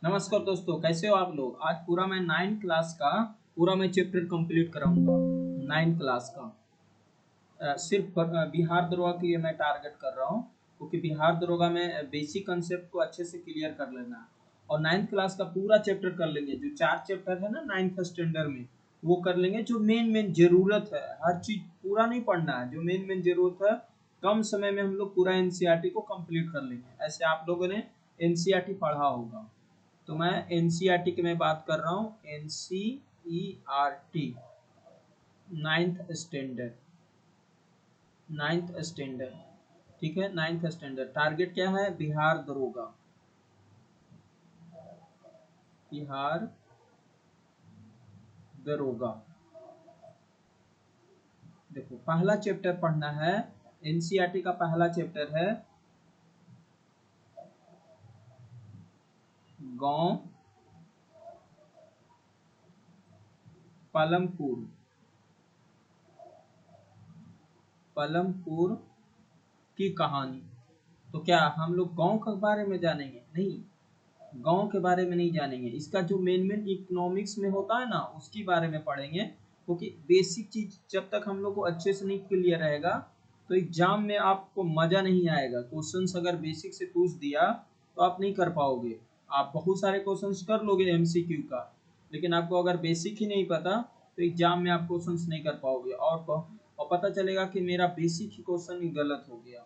नमस्कार दोस्तों, कैसे हो आप लोग। आज पूरा मैं 9 क्लास का पूरा मैं चैप्टर कंप्लीट कराऊंगा। 9 क्लास का सिर्फ बिहार दरोगा के लिए मैं टारगेट कर रहा हूँ, क्योंकि बिहार दरोगा में बेसिक कंसेप्ट को अच्छे से क्लियर कर लेना है। और 9th क्लास का पूरा चैप्टर कर लेंगे। जो 4 चैप्टर है ना 9th स्टैंडर्ड में, वो कर लेंगे। जो मेन मेन जरूरत है, हर चीज पूरा नहीं पढ़ना है, जो मेन मेन जरूरत है कम समय में हम लोग पूरा एनसीईआरटी को कंप्लीट कर लेंगे। ऐसे आप लोगों ने एनसीईआरटी पढ़ा होगा, तो मैं एनसीईआरटी की मैं बात कर रहा हूँ। एनसीईआरटी 9th स्टैंडर्ड ठीक है। 9th स्टैंडर्ड टारगेट क्या है? बिहार दरोगा, बिहार दरोगा। देखो, पहला चैप्टर पढ़ना है। एनसीईआरटी का पहला चैप्टर है गांव पलमपुर, पलमपुर की कहानी। तो क्या हम लोग गांव के बारे में जानेंगे? नहीं, गांव के बारे में नहीं जानेंगे। इसका जो मेन मेन इकोनॉमिक्स में होता है ना, उसके बारे में पढ़ेंगे। क्योंकि बेसिक चीज जब तक हम लोग को अच्छे से नहीं क्लियर रहेगा, तो एग्जाम में आपको मजा नहीं आएगा। क्वेश्चंस अगर बेसिक से पूछ दिया तो आप नहीं कर पाओगे। आप बहुत सारे क्वेश्चंस कर लोगे एमसीक्यू का, लेकिन आपको अगर बेसिक ही नहीं पता तो एग्जाम में आप क्वेश्चंस नहीं कर पाओगे। और पता चलेगा कि मेरा बेसिक ही क्वेश्चन ही गलत हो गया।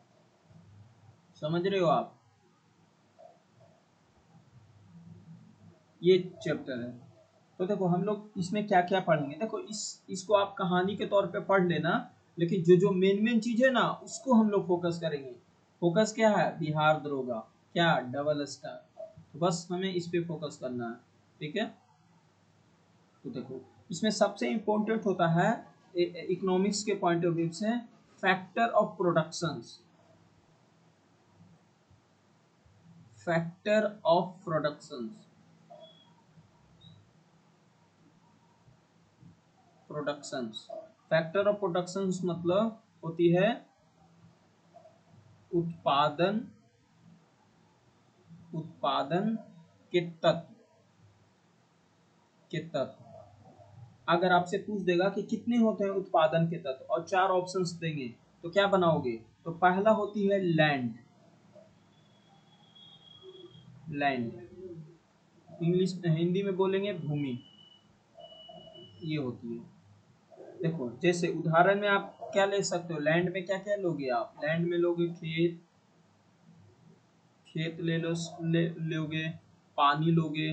समझ रहे हो आप? ये चैप्टर है। तो देखो, हम लोग इसमें क्या क्या पढ़ेंगे। देखो, इसको आप कहानी के तौर पे पढ़ लेना, लेकिन जो जो मेन मेन चीज है ना, उसको हम लोग फोकस करेंगे। फोकस क्या है? बिहार दरोगा, क्या डबल स्टार। तो बस हमें इस पे फोकस करना है, ठीक है। तो देखो, इसमें सबसे इम्पोर्टेंट होता है इकोनॉमिक्स के पॉइंट ऑफ व्यू से factor of productions, factor of productions, productions. Factor of productions मतलब होती है उत्पादन, उत्पादन के तत्व, के तत्व। अगर आपसे पूछ देगा कि कितने होते हैं उत्पादन के तत्व और 4 ऑप्शंस देंगे, तो क्या बनाओगे? तो पहला होती है लैंड, लैंड इंग्लिश हिंदी में बोलेंगे भूमि, ये होती है। देखो, जैसे उदाहरण में आप क्या ले सकते हो? लैंड में क्या क्या लोगे आप? लैंड में लोगे खेत, खेत लोगे, पानी लोगे,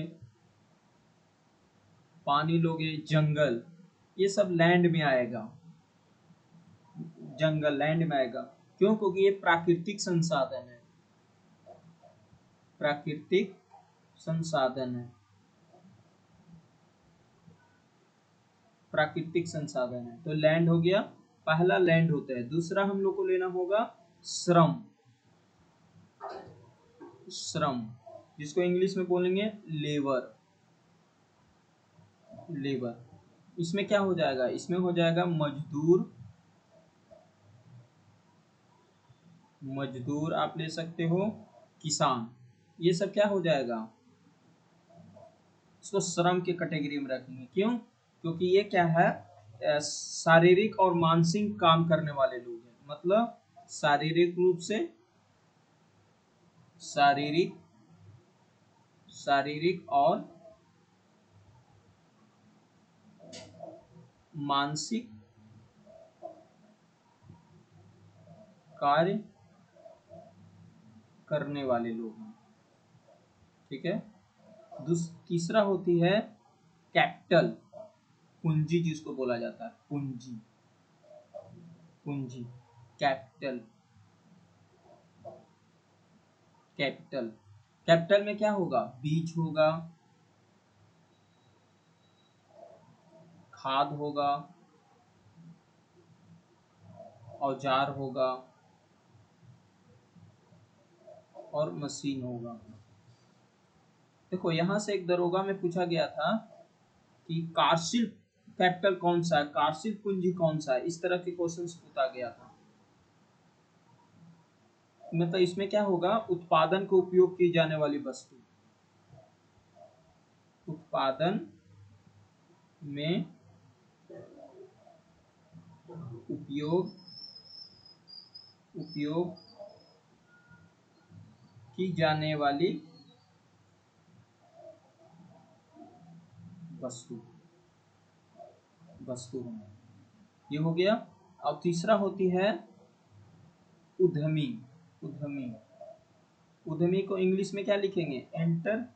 पानी लोगे, जंगल, ये सब लैंड में आएगा। जंगल लैंड में आएगा। क्यों? क्योंकि ये प्राकृतिक संसाधन है, प्राकृतिक संसाधन है, प्राकृतिक संसाधन है। तो लैंड हो गया, पहला लैंड होता है। दूसरा हम लोग को लेना होगा श्रम, श्रम जिसको इंग्लिश में बोलेंगे लेबर, लेबर। इसमें क्या हो जाएगा? इसमें हो जाएगा मजदूर, मजदूर आप ले सकते हो, किसान। ये सब क्या हो जाएगा? इसको श्रम के कैटेगरी में रखेंगे। क्यों? क्योंकि ये क्या है? शारीरिक और मानसिक काम करने वाले लोग हैं। मतलब शारीरिक रूप से, शारीरिक, शारीरिक और मानसिक कार्य करने वाले लोग हैं, ठीक है। तीसरा होती है कैपिटल, पूंजी जिसको बोला जाता है, पूंजी, पूंजी, कैपिटल, कैपिटल। कैपिटल में क्या होगा? बीज होगा, खाद होगा, औजार होगा और मशीन होगा। देखो, यहां से एक दरोगा में पूछा गया था कि कार्यशील कैपिटल कौन सा है, कार्यशील पूंजी कौन सा है। इस तरह के क्वेश्चंस पूछा गया था। मतलब इसमें क्या होगा? उत्पादन को उपयोग की जाने वाली वस्तु, उत्पादन में उपयोग की जाने वाली वस्तु ये हो गया। अब तीसरा होती है उद्यमी। उद्यमी को इंग्लिश में क्या लिखेंगे? एंटरप्रेन्योर।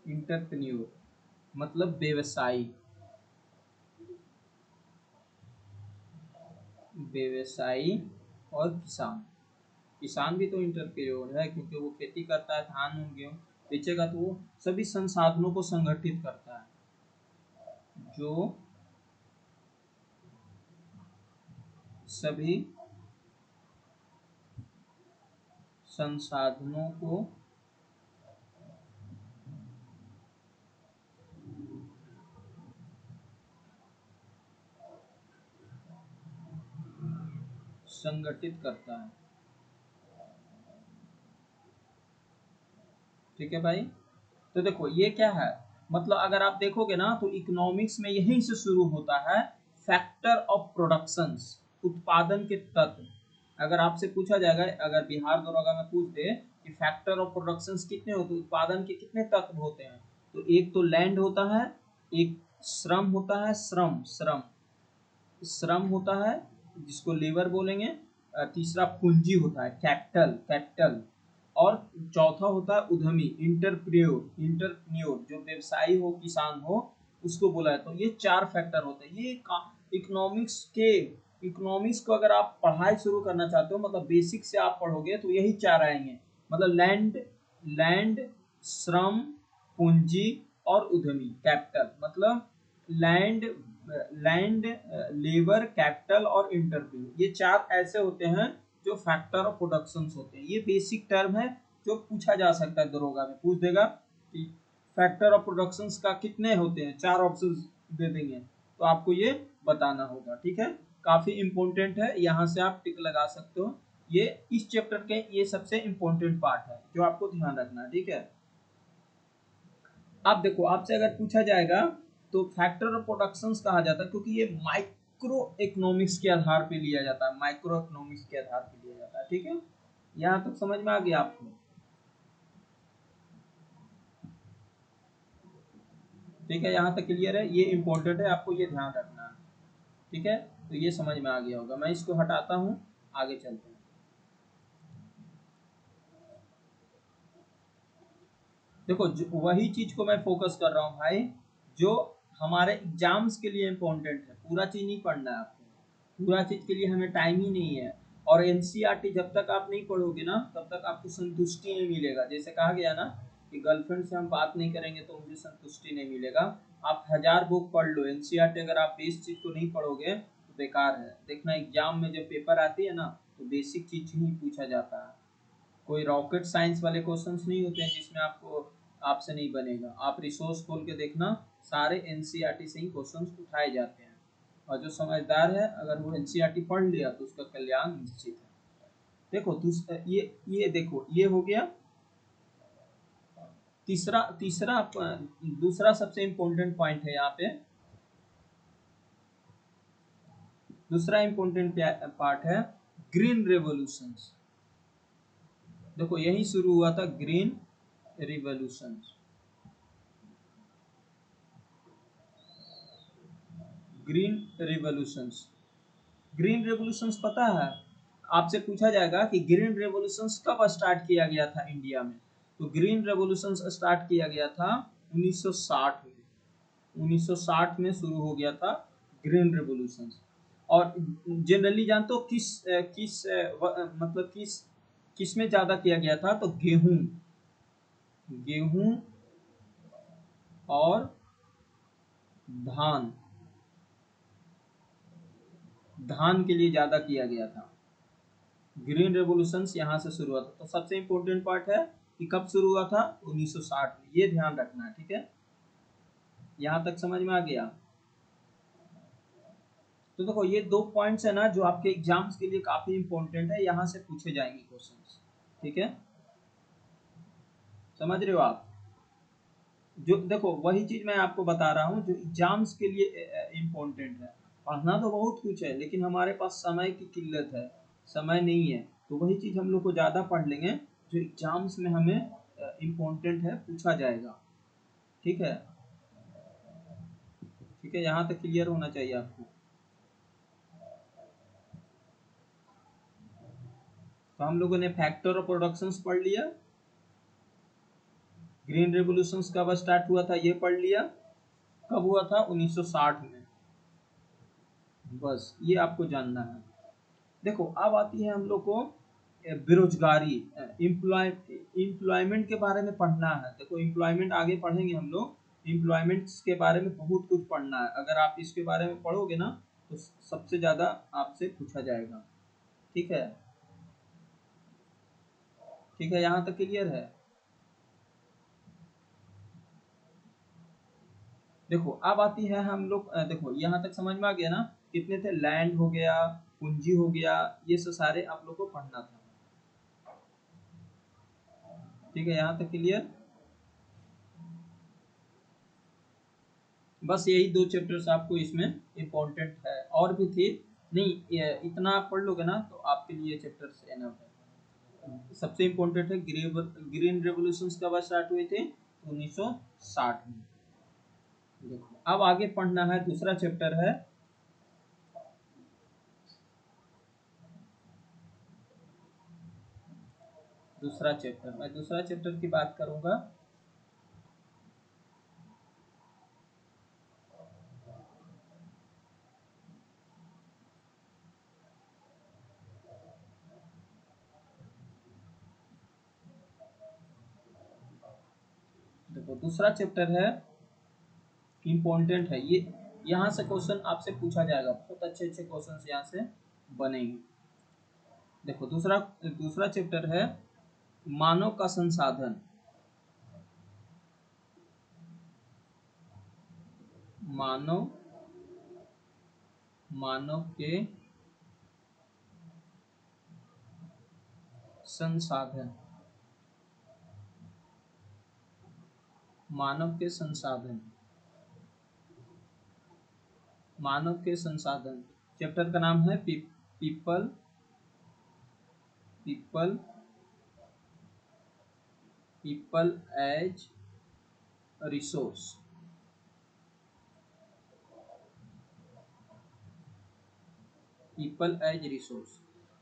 इंटरप्रेन्योर मतलब व्यवसायी और किसान भी तो इंटरप्रेन्योर है, क्योंकि वो खेती करता है, धान गेहूं बेचेगा, तो वो सभी संसाधनों को संगठित करता है, जो सभी संसाधनों को संगठित करता है। ठीक है भाई। तो देखो ये क्या है, मतलब अगर आप देखोगे ना तो इकोनॉमिक्स में यहीं से शुरू होता है फैक्टर ऑफ प्रोडक्शंस, उत्पादन के तत्व। अगर आपसे पूछा जाएगा, अगर बिहार दरोगा में पूछ दे कि फैक्टर ऑफ प्रोडक्शंस कितने होते हैं, उत्पादन के कितने तत्व होते हैं, तो एक तो लैंड होता है, एक श्रम होता है, श्रम होता है जिसको लेबर बोलेंगे, तीसरा पूंजी होता है, कैपिटल, और चौथा होता है उद्यमी, इंटरप्रेन्योर जो व्यवसायी हो, किसान हो, उसको बोला है। तो ये चार फैक्टर होते हैं। ये इकोनॉमिक्स को अगर आप पढ़ाई शुरू करना चाहते हो, मतलब बेसिक से आप पढ़ोगे, तो यही चार आएंगे, मतलब लैंड, श्रम, पूंजी और उद्यमी, कैपिटल। मतलब लैंड लैंड लेबर, कैपिटल और इंटरप्रेन्योर, ये चार ऐसे होते हैं जो फैक्टर ऑफ प्रोडक्शन होते हैं। ये बेसिक टर्म है जो पूछा जा सकता है, दरोगा में पूछ देगा कि फैक्टर ऑफ प्रोडक्शन का कितने होते हैं, चार ऑप्शन दे देंगे, तो आपको ये बताना होगा। ठीक है, काफी इंपॉर्टेंट है, यहाँ से आप टिक लगा सकते हो। ये इस चैप्टर के ये सबसे इंपॉर्टेंट पार्ट है जो आपको ध्यान रखना है। ठीक है, अब देखो आपसे अगर पूछा जाएगा तो फैक्टर ऑफ प्रोडक्शंस कहा जाता है, क्योंकि ये माइक्रो इकोनॉमिक्स के आधार पे लिया जाता है, माइक्रो इकोनॉमिक्स के आधार पे लिया जाता है। ठीक है, यहाँ तक समझ में आ गया आपको? ठीक है, यहाँ तक क्लियर है, ये इंपॉर्टेंट है, आपको ये ध्यान रखना है। ठीक है, तो ये समझ में आ गया होगा। मैं इसको हटाता हूँ, आगे चलते हैं। देखो वही चीज को मैं फोकस कर रहा हूँ भाई, जो हमारे एग्जाम्स के लिए इम्पोर्टेंट है। पूरा चीज नहीं पढ़ना है आपको, पूरा चीज के लिए हमें टाइम ही नहीं है। और एनसीईआरटी जब तक आप नहीं पढ़ोगे ना, तब तक आपको संतुष्टि नहीं मिलेगा। जैसे कहा गया ना कि गर्लफ्रेंड से हम बात नहीं करेंगे तो मुझे संतुष्टि नहीं मिलेगा। आप 1000 बुक पढ़ लो, एनसीईआरटी अगर आप बेसिक चीज को नहीं पढ़ोगे तो बेकार है। देखना एग्जाम में जब पेपर आती है ना, तो बेसिक चीज ही पूछा जाता है, कोई रॉकेट साइंस वाले क्वेश्चंस नहीं होते हैं जिसमें आपको आपसे नहीं बनेगा। आप रिसोर्स खोल के देखना, सारे एनसीईआरटी से ही क्वेश्चंस उठाए जाते हैं। और जो समझदार है, अगर वो एनसीईआरटी पढ़ लिया तो उसका कल्याण निश्चित है। देखो ये देखो, ये हो गया तीसरा तीसरा दूसरा सबसे इंपॉर्टेंट पॉइंट है यहाँ पे। दूसरा इंपॉर्टेंट पार्ट है ग्रीन रेवोल्यूशन। देखो यही शुरू हुआ था green revolution. Green revolutions, green revolutions पता है? आपसे पूछा जाएगा कि ग्रीन रेवोल्यूशंस कब स्टार्ट किया गया था इंडिया में, तो ग्रीन रेवोल्यूशंस स्टार्ट किया गया था 1960 में। 1960 में शुरू हो गया था ग्रीन रेवोल्यूशंस। और जनरली जानते हो मतलब किस में ज्यादा किया गया था, तो गेहूं और धान धान के लिए ज्यादा किया गया था। ग्रीन रेवोल्यूशंस यहाँ से शुरू हुआ था। तो सबसे इंपॉर्टेंट पार्ट है कि कब शुरू हुआ था, 1960 में, ये ध्यान रखना है। ठीक है, यहाँ तक समझ में आ गया? तो देखो ये 2 पॉइंट्स है ना जो आपके एग्जाम्स के लिए काफी इंपॉर्टेंट है, यहाँ से पूछे जाएंगे क्वेश्चंस। ठीक है, समझ रहे हो आप? जो देखो वही चीज मैं आपको बता रहा हूँ जो एग्जाम्स के लिए इम्पोर्टेंट है। पढ़ना तो बहुत कुछ है लेकिन हमारे पास समय की किल्लत है, समय नहीं है, तो वही चीज हम लोग को ज्यादा पढ़ लेंगे जो एग्जाम्स में हमें इम्पोर्टेंट है, पूछा जाएगा। ठीक है, ठीक है, यहाँ तक क्लियर होना चाहिए आपको। तो हम लोगों ने फैक्टर ऑफ प्रोडक्शंस पढ़ लिया, ग्रीन रेवोल्यूशन कब स्टार्ट हुआ था ये पढ़ लिया, कब हुआ था 1960 में, बस ये आपको जानना है। देखो अब आती है हम लोग को बेरोजगारी, एम्प्लॉयमेंट के बारे में पढ़ना है। देखो एम्प्लॉयमेंट आगे पढ़ेंगे हम लोग, एम्प्लॉयमेंट के बारे में बहुत कुछ पढ़ना है। अगर आप इसके बारे में पढ़ोगे ना तो सबसे ज्यादा आपसे पूछा जाएगा। ठीक है, ठीक है, यहाँ तक क्लियर है? देखो अब आती है हम लोग देखो यहाँ तक समझ में आ गया ना, कितने थे, लैंड हो गया, पूंजी हो गया, ये सब सारे आप लोग को पढ़ना था। ठीक है, यहाँ तक क्लियर? बस यही 2 चैप्टर्स आपको इसमें इम्पोर्टेंट है, और भी थे नहीं, इतना आप पढ़ लोगे ना तो आपके लिए चैप्टर्स एनफ है। सबसे इम्पोर्टेंट है ग्रीन रेवोल्यूशन कब स्टार्ट हुए थे, 1960 में। देखो अब आगे पढ़ना है, दूसरा चैप्टर है, मैं दूसरा चैप्टर की बात करूंगा। देखो दूसरा चैप्टर है, इम्पोर्टेंट है ये, यहाँ से क्वेश्चन आपसे पूछा जाएगा, बहुत अच्छे अच्छे क्वेश्चन यहाँ से बनेंगे। देखो दूसरा दूसरा चैप्टर है मानव का संसाधन, मानव मानव के संसाधन, मानव के संसाधन, मानव के संसाधन। चैप्टर का नाम है people people people as resource. People as resource.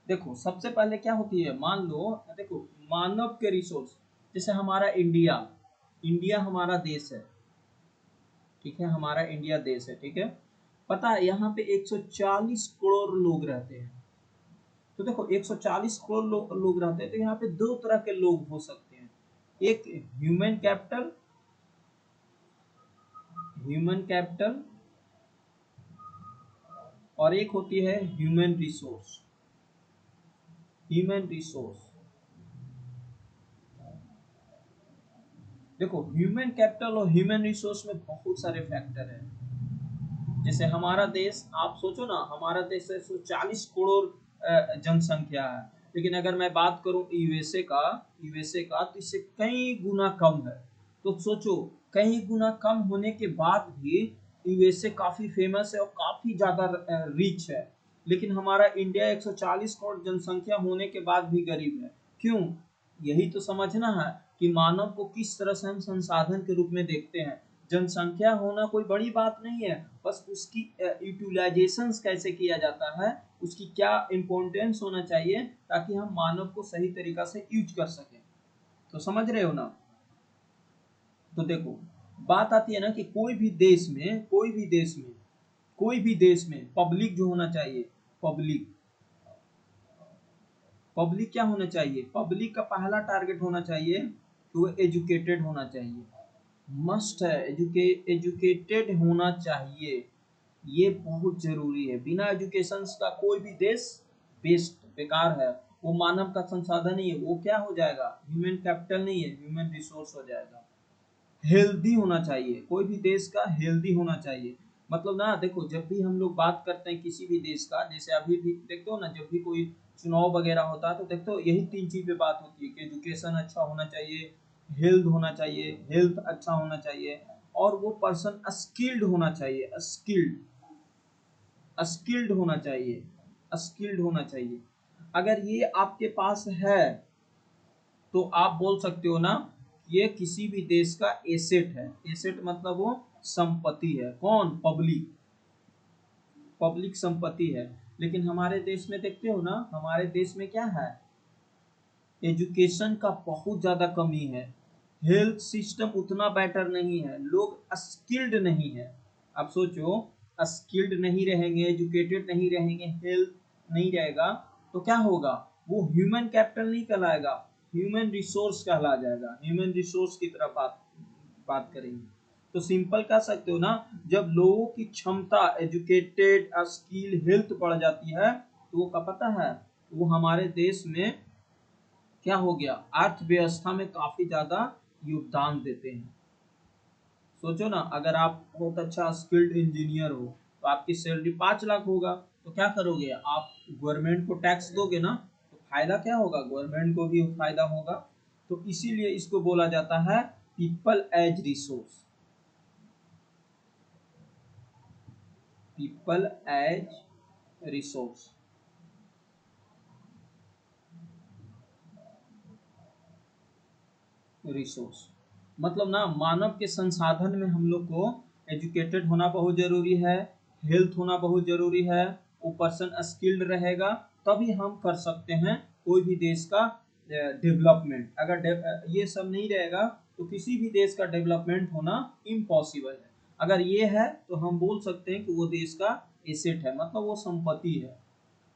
देखो सबसे पहले क्या होती है, मान लो देखो मानव के रिसोर्स, जैसे हमारा इंडिया, इंडिया हमारा देश है, ठीक है, हमारा इंडिया देश है, ठीक है, पता है यहाँ पे 140 करोड़ लोग रहते हैं। तो देखो 140 करोड़ लोग रहते हैं, तो यहाँ पे 2 तरह के लोग हो सकते हैं, एक ह्यूमन कैपिटल, ह्यूमन कैपिटल, और एक होती है ह्यूमन रिसोर्स, ह्यूमन रिसोर्स। देखो ह्यूमन कैपिटल और ह्यूमन रिसोर्स में बहुत सारे फैक्टर हैं। जैसे हमारा देश, आप सोचो ना, हमारा देश 140 करोड़ जनसंख्या है, लेकिन अगर मैं बात करूं यूएसए का तो इससे कई गुना कम है। तो सोचो कई गुना कम होने के बाद भी यूएसए काफी फेमस है और काफी ज्यादा रिच है, लेकिन हमारा इंडिया 140 करोड़ जनसंख्या होने के बाद भी गरीब है। क्यों? यही तो समझना है कि मानव को किस तरह से हम संसाधन के रूप में देखते हैं। जनसंख्या होना कोई बड़ी बात नहीं है, बस उसकी यूटिलाइजेशन कैसे किया जाता है, उसकी क्या इम्पोर्टेंस होना चाहिए ताकि हम मानव को सही तरीका से यूज कर सकें। तो समझ रहे हो ना? तो देखो बात आती है ना कि कोई भी देश में पब्लिक जो होना चाहिए, पब्लिक पब्लिक क्या होना चाहिए, पब्लिक का पहला टारगेट होना चाहिए कि वो एजुकेटेड होना चाहिए, मस्ट है, एजुकेटेड होना चाहिए, ये बहुत जरूरी है। बिना एजुकेशन का कोई भी देश बेस्ट बेकार है, वो मानव का संसाधन नहीं है, वो क्या हो जाएगा, ह्यूमन कैपिटल नहीं है, ह्यूमन रिसोर्स हो जाएगा। हेल्दी होना चाहिए, कोई भी देश का हेल्दी होना चाहिए, मतलब ना देखो, जब भी हम लोग बात करते हैं किसी भी देश का, जैसे अभी भी देखते हो ना, जब भी कोई चुनाव वगैरह होता है तो देखते हो यही तीन चीज पे बात होती है कि एजुकेशन अच्छा होना चाहिए, हेल्थ होना चाहिए, हेल्थ अच्छा होना चाहिए, और वो पर्सन स्किल्ड होना चाहिए, स्किल्ड होना चाहिए, स्किल्ड होना चाहिए। अगर ये आपके पास है तो आप बोल सकते हो ना, ये किसी भी देश का एसेट है। एसेट मतलब वो संपत्ति है। कौन? पब्लिक, पब्लिक संपत्ति है। लेकिन हमारे देश में देखते हो ना, हमारे देश में क्या है, एजुकेशन का बहुत ज्यादा कमी है, हेल्थ सिस्टम उतना बेटर नहीं है, लोग स्किल्ड नहीं है। अब सोचो, स्किल्ड नहीं रहेंगे, एजुकेटेड नहीं रहेंगे, हेल्थ नहीं रहेगा तो क्या होगा, वो ह्यूमन कैपिटल नहीं कहलाएगा, ह्यूमन रिसोर्स कहला जाएगा। ह्यूमन रिसोर्स की तरफ बात करेंगे तो सिंपल कह सकते हो ना, जब लोगों की क्षमता, एजुकेटेड, स्किल, हेल्थ बढ़ जाती है तो वो क्या पता है, वो हमारे देश में क्या हो गया, अर्थव्यवस्था में काफी ज्यादा योगदान देते हैं। सोचो ना, अगर आप बहुत अच्छा स्किल्ड इंजीनियर हो तो आपकी सैलरी 5 लाख होगा, तो क्या करोगे आप, गवर्नमेंट को टैक्स दोगे ना, तो फायदा क्या होगा, गवर्नमेंट को भी फायदा होगा। तो इसीलिए इसको बोला जाता है people as resource, people as resource. Resource मतलब ना, मानव के संसाधन में हम लोग को एजुकेटेड होना बहुत जरूरी है, हेल्थ होना बहुत जरूरी है, वो पर्सन स्किल्ड रहेगा, तभी हम कर सकते हैं कोई भी देश का डेवलपमेंट। अगर ये सब नहीं रहेगा तो किसी भी देश का डेवलपमेंट होना इम्पॉसिबल है। अगर ये है तो हम बोल सकते हैं कि वो देश का एसेट है, मतलब वो संपत्ति है।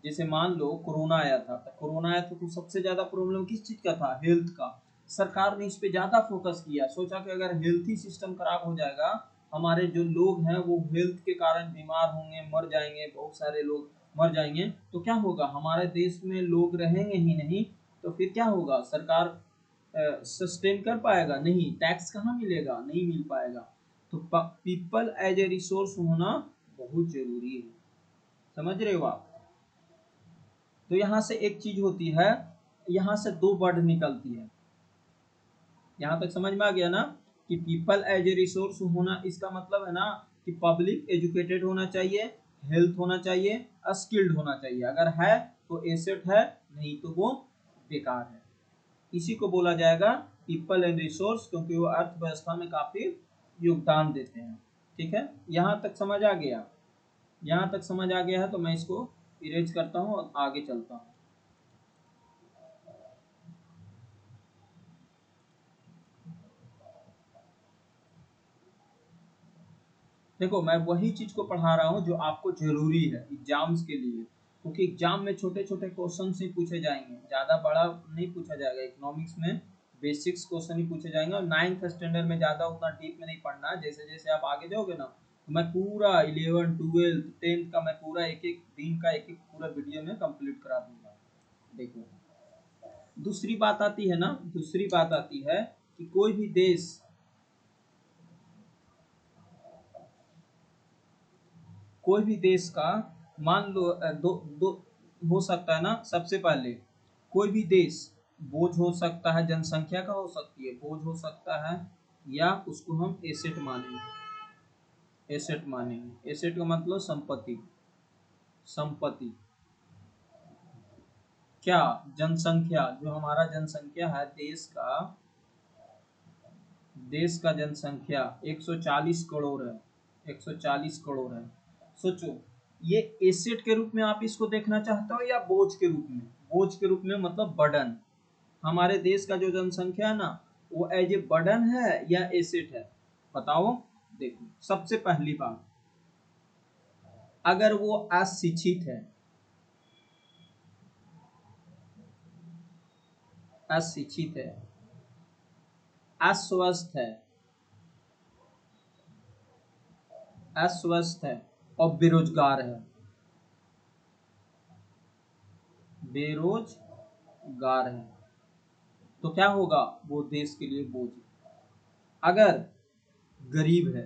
जैसे मान लो कोरोना आया था, तो कोरोना आया था तो सबसे ज्यादा प्रॉब्लम किस चीज का था, हेल्थ का। सरकार ने इस पे ज्यादा फोकस किया, सोचा कि अगर हेल्थ ही सिस्टम खराब हो जाएगा, हमारे जो लोग हैं वो हेल्थ के कारण बीमार होंगे, मर जाएंगे, बहुत सारे लोग मर जाएंगे, तो क्या होगा, हमारे देश में लोग रहेंगे ही नहीं, तो फिर क्या होगा, सरकार सस्टेन कर पाएगा नहीं, टैक्स कहाँ मिलेगा, नहीं मिल पाएगा। तो पीपल एज ए रिसोर्स होना बहुत जरूरी है, समझ रहे हो आप। तो यहाँ से एक चीज होती है, यहाँ से दो वर्ड निकलती है। यहाँ तक समझ में आ गया ना, कि पीपल एज ए रिसोर्स होना, इसका मतलब है ना कि पब्लिक एजुकेटेड होना चाहिए, हेल्थ होना चाहिए, स्किल्ड होना चाहिए। अगर है तो एसेट है, नहीं तो वो बेकार है। इसी को बोला जाएगा पीपल एंड रिसोर्स, क्योंकि वो अर्थव्यवस्था में काफी योगदान देते हैं। ठीक है, यहाँ तक समझ आ गया। यहाँ तक समझ आ गया है तो मैं इसको इरेज करता हूँ और आगे चलता हूँ। देखो, मैं वही चीज को पढ़ा रहा हूँ जो आपको जरूरी है एग्जाम्स के लिए, क्योंकि एग्जाम में छोटे छोटे क्वेश्चन ही पूछे जाएंगे, ज्यादा बड़ा नहीं पूछा जाएगा। इकोनॉमिक्स में बेसिक्स क्वेश्चन ही पूछे जाएंगे, और 9th स्टैंडर्ड में ज्यादा उतना डीप में नहीं पढ़ना है। जैसे जैसे आप आगे जाओगे ना, तो मैं पूरा 11 12 10th का मैं पूरा एक एक दिन का एक एक पूरा वीडियो में कंप्लीट करा दूंगा। देखो, दूसरी बात आती है ना, दूसरी बात आती है कि कोई भी देश का, मान लो दो दो हो सकता है ना। सबसे पहले, कोई भी देश बोझ हो सकता है, जनसंख्या का हो सकती है, बोझ हो सकता है, या उसको हम एसेट मानेंगे। एसेट मानेंगे, एसेट का मतलब संपत्ति, संपत्ति। क्या? जनसंख्या, जो हमारा जनसंख्या है देश का जनसंख्या 140 करोड़ है, 140 करोड़ है। सोचो, ये एसेट के रूप में आप इसको देखना चाहते हो या बोझ के रूप में? बोझ के रूप में मतलब बर्डन। हमारे देश का जो जनसंख्या है ना, वो एज ए बर्डन है या एसेट है, बताओ। देखो, सबसे पहली बात, अगर वो अशिक्षित है, अशिक्षित है, अस्वस्थ है, अस्वस्थ है और बेरोजगार है, बेरोजगार है, तो क्या होगा, वो देश के लिए बोझ है। अगर गरीब है,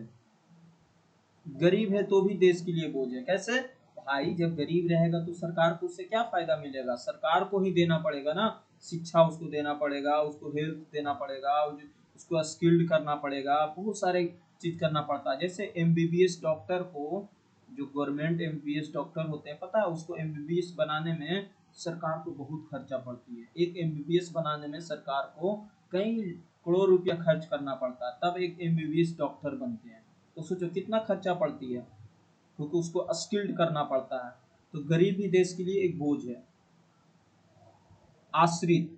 गरीब है तो भी देश के लिए बोझ है। कैसे भाई, जब गरीब रहेगा तो सरकार को उससे क्या फायदा मिलेगा? सरकार को ही देना पड़ेगा ना, शिक्षा उसको देना पड़ेगा, उसको हेल्थ देना पड़ेगा, उसको स्किल्ड करना पड़ेगा, बहुत सारे चीज करना पड़ता है। जैसे एमबीबीएस डॉक्टर को, जो गवर्नमेंट एमबीबीएस डॉक्टर होते हैं, पता है उसको एमबीबीएस बनाने में सरकार को बहुत खर्चा पड़ती है। एक एमबीबीएस बनाने में सरकार को कई करोड़ रुपया खर्च करना पड़ता है, तब एक एमबीबीएस डॉक्टर बनते हैं। तो सोचो कितना खर्चा पड़ती है, क्योंकि उसको स्किल्ड करना पड़ता है। तो गरीब भी देश के लिए एक बोझ है। आश्रित,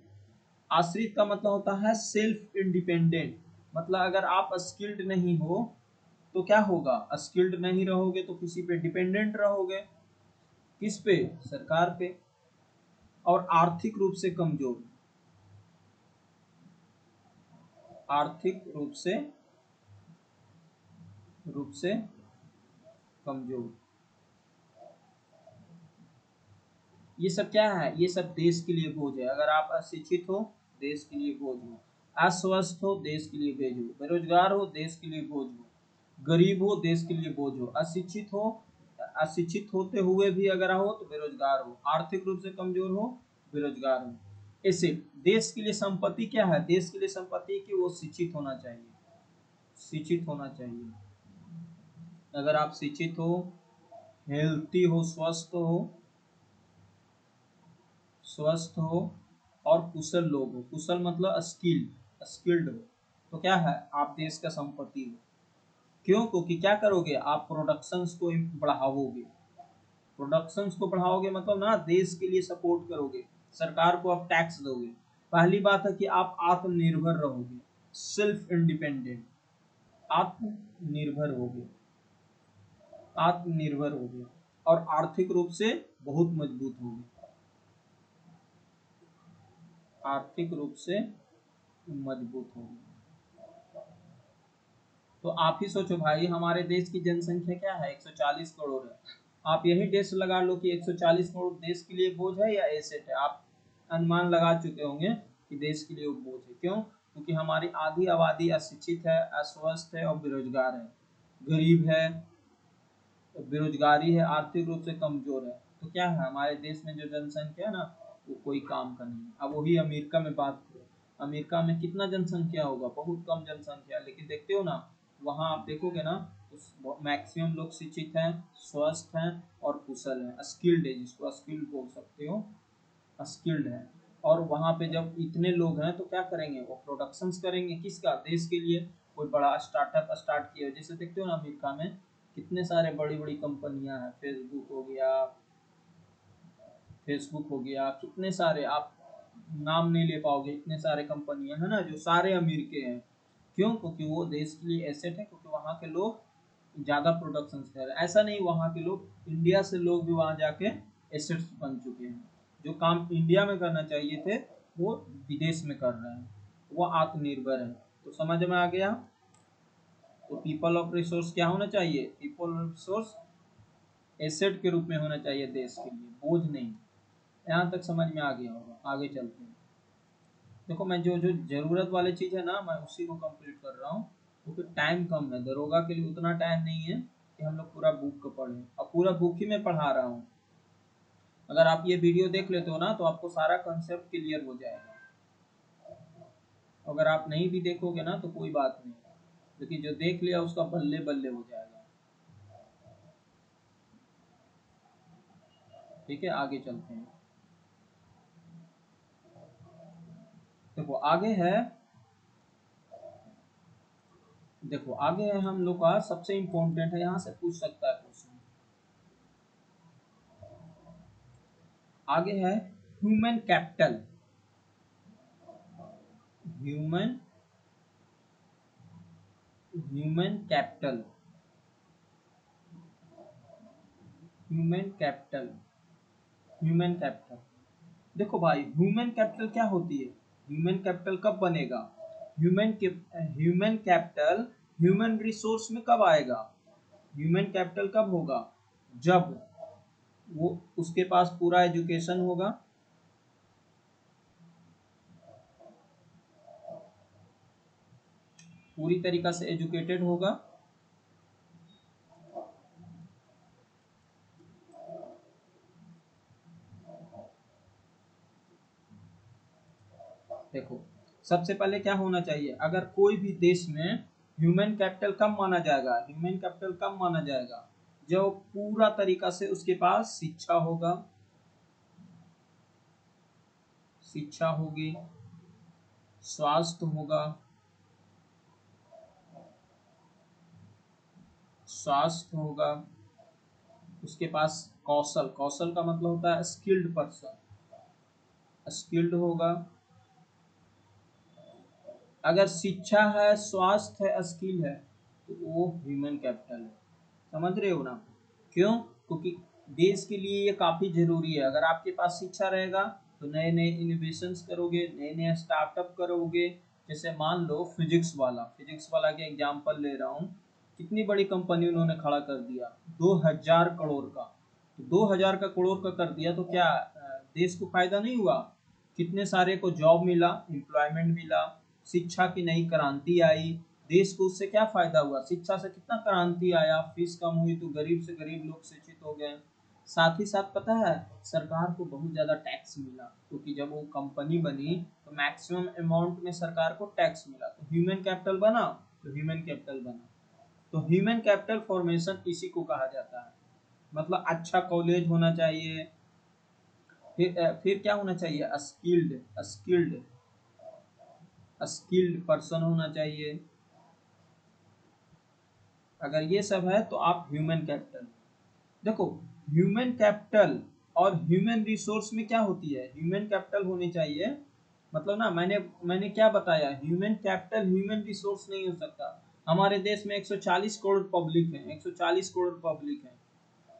आश्रित का मतलब होता है सेल्फ इंडिपेंडेंट। मतलब अगर आप स्किल्ड नहीं हो तो क्या होगा? स्किल्ड नहीं रहोगे तो किसी पे डिपेंडेंट रहोगे। किस पे? सरकार पे। और आर्थिक रूप से कमजोर, आर्थिक रूप से कमजोर। ये सब क्या है? ये सब देश के लिए बोझ है। अगर आप अशिक्षित हो, देश के लिए बोझ हो। अस्वस्थ हो, देश के लिए बोझ हो। बेरोजगार हो, देश के लिए बोझ हो। गरीब हो, देश के लिए बोझ हो। अशिक्षित हो, अशिक्षित होते हुए भी अगर हो तो बेरोजगार हो। आर्थिक रूप से कमजोर हो, बेरोजगार हो। ऐसे देश के लिए संपत्ति क्या है? देश के लिए संपत्ति कि वो शिक्षित होना चाहिए, शिक्षित होना चाहिए। अगर आप शिक्षित हो, हेल्थी हो, स्वस्थ हो और कुशल लोग हो। कुशल मतलब स्किल्ड हो, तो क्या है? आप देश का संपत्ति हो। क्यों? क्योंकि क्या करोगे आप? प्रोडक्शंस को बढ़ाओगे। प्रोडक्शंस को बढ़ाओगे मतलब ना देश के लिए सपोर्ट करोगे, सरकार को आप टैक्स दोगे। पहली बात है कि आप आत्मनिर्भर रहोगे, सेल्फ इंडिपेंडेंट, आत्मनिर्भर होगे, आत्मनिर्भर होगे। और आर्थिक रूप से बहुत मजबूत होगे, आर्थिक रूप से मजबूत होगी। तो आप ही सोचो भाई, हमारे देश की जनसंख्या क्या है? 140 करोड़ है। आप यही देश लगा लो कि 140 करोड़ देश के लिए बोझ है या एसेट है। आप अनुमान लगा चुके होंगे कि देश के लिए वो बोझ है। क्यों? क्योंकि हमारी आधी आबादी अशिक्षित है, अस्वस्थ है और बेरोजगार है, गरीब है, बेरोजगारी है, आर्थिक रूप से कमजोर है। तो क्या है, हमारे देश में जो जनसंख्या है ना, वो कोई काम का नहीं है। अब वही अमेरिका में बात करो, अमेरिका में कितना जनसंख्या होगा? बहुत कम जनसंख्या, लेकिन देखते हो ना, वहाँ आप देखोगे ना, मैक्सिमम लोग शिक्षित हैं, स्वस्थ हैं और कुशल हैं, स्किल्ड है, जिसको स्किल्ड बोल सकते हो, स्किल्ड है। और वहाँ पे जब इतने लोग हैं तो क्या करेंगे? वो प्रोडक्शंस करेंगे, किसका? देश के लिए। कोई बड़ा स्टार्टअप स्टार्ट किया, जैसे देखते हो ना अमेरिका में कितने सारे बड़ी बड़ी कंपनियां हैं, फेसबुक हो गया, कितने सारे, आप नाम नहीं ले पाओगे, इतने सारे कंपनियां हैं ना जो सारे अमीर के हैं। क्यों? क्योंकि वो देश के लिए एसेट है, क्योंकि वहाँ के लोग ज़्यादा प्रोडक्शन कर रहे हैं। ऐसा नहीं, वहाँ के लोग, इंडिया से लोग भी वहाँ जाके एसेट्स बन चुके हैं। जो काम इंडिया में करना चाहिए थे वो विदेश में कर रहे हैं, वो आत्मनिर्भर है। तो समझ में आ गया? तो पीपल ऑफ रिसोर्स क्या होना चाहिए? पीपल ऑफ रिसोर्स एसेट के रूप में होना चाहिए देश के लिए, बोझ नहीं। यहाँ तक समझ में आ गया होगा, आगे चलते हैं। देखो, मैं जो जो जरूरत वाली चीज़ है ना, मैं उसी को कंप्लीट कर रहा हूँ, क्योंकि टाइम कम है। दरोगा के लिए उतना टाइम नहीं है कि हम लोग पूरा बुक को पढ़ें, और पूरा बुक ही मैं पढ़ा रहा हूँ। अगर आप ये वीडियो देख लेते हो ना तो आपको सारा कंसेप्ट क्लियर हो जाएगा। अगर आप नहीं भी देखोगे ना तो कोई बात नहीं, लेकिन जो देख लिया उसका बल्ले बल्ले हो जाएगा। ठीक है, आगे चलते हैं। देखो आगे है, देखो आगे है हम लोग का सबसे इम्पोर्टेंट है, यहाँ से पूछ सकता है क्वेश्चन। आगे है human capital. Human human capital, human capital, human capital. देखो भाई, ह्यूमन कैपिटल क्या होती है? ह्यूमन कैपिटल कब बनेगा? ह्यूमन कैपिटल ह्यूमन रिसोर्स में कब आएगा? ह्यूमन कैपिटल कब होगा? जब वो, उसके पास पूरा एजुकेशन होगा, पूरी तरीका से एजुकेटेड होगा, देखो, सबसे पहले क्या होना चाहिए, अगर कोई भी देश में ह्यूमन कैपिटल कम माना जाएगा, ह्यूमन कैपिटल कम माना जाएगा जो पूरा तरीका से उसके पास शिक्षा होगा, शिक्षा होगी, स्वास्थ्य होगा, स्वास्थ्य होगा, उसके पास कौशल, कौशल का मतलब होता है स्किल्ड पर्सन, स्किल्ड होगा। अगर शिक्षा है, स्वास्थ्य है, स्किल है, तो वो ह्यूमन कैपिटल है। समझ रहे हो ना? क्यों? क्योंकि देश के लिए ये काफी जरूरी है। अगर आपके पास शिक्षा रहेगा तो नए नए इनोवेशंस करोगे, नए नए स्टार्टअप करोगे। जैसे मान लो फिजिक्स वाला के एग्जांपल ले रहा हूँ, कितनी बड़ी कंपनी उन्होंने खड़ा कर दिया, 2000 करोड़ का। तो 2000 करोड़ का कर दिया तो क्या देश को फायदा नहीं हुआ? कितने सारे को जॉब मिला, एम्प्लॉयमेंट मिला, शिक्षा की नई क्रांति आई, देश को उससे क्या फायदा हुआ? शिक्षा से कितना क्रांति आया, फीस कम हुई तो गरीब से गरीब लोग शिक्षित हो गए। साथ ही साथ पता है सरकार को बहुत ज्यादा टैक्स मिला, क्योंकि जब वो कंपनी बनी तो मैक्सिमम अमाउंट में सरकार को टैक्स मिला, तो ह्यूमन कैपिटल बना, तो ह्यूमन कैपिटल बना। तो ह्यूमन कैपिटल फॉर्मेशन इसी को कहा जाता है। मतलब अच्छा कॉलेज होना चाहिए, फिर क्या होना चाहिए, स्किल्ड स्किल्ड स्किल्ड पर्सन होना चाहिए। अगर ये सब है तो आप ह्यूमन कैपिटल। देखो, ह्यूमन कैपिटल और ह्यूमन रिसोर्स में क्या होती है, ह्यूमन कैपिटल होनी चाहिए, मतलब ना मैंने क्या बताया, ह्यूमन कैपिटल ह्यूमन रिसोर्स नहीं हो सकता। हमारे देश में 140 करोड़ पब्लिक है, 140 करोड़ पब्लिक है,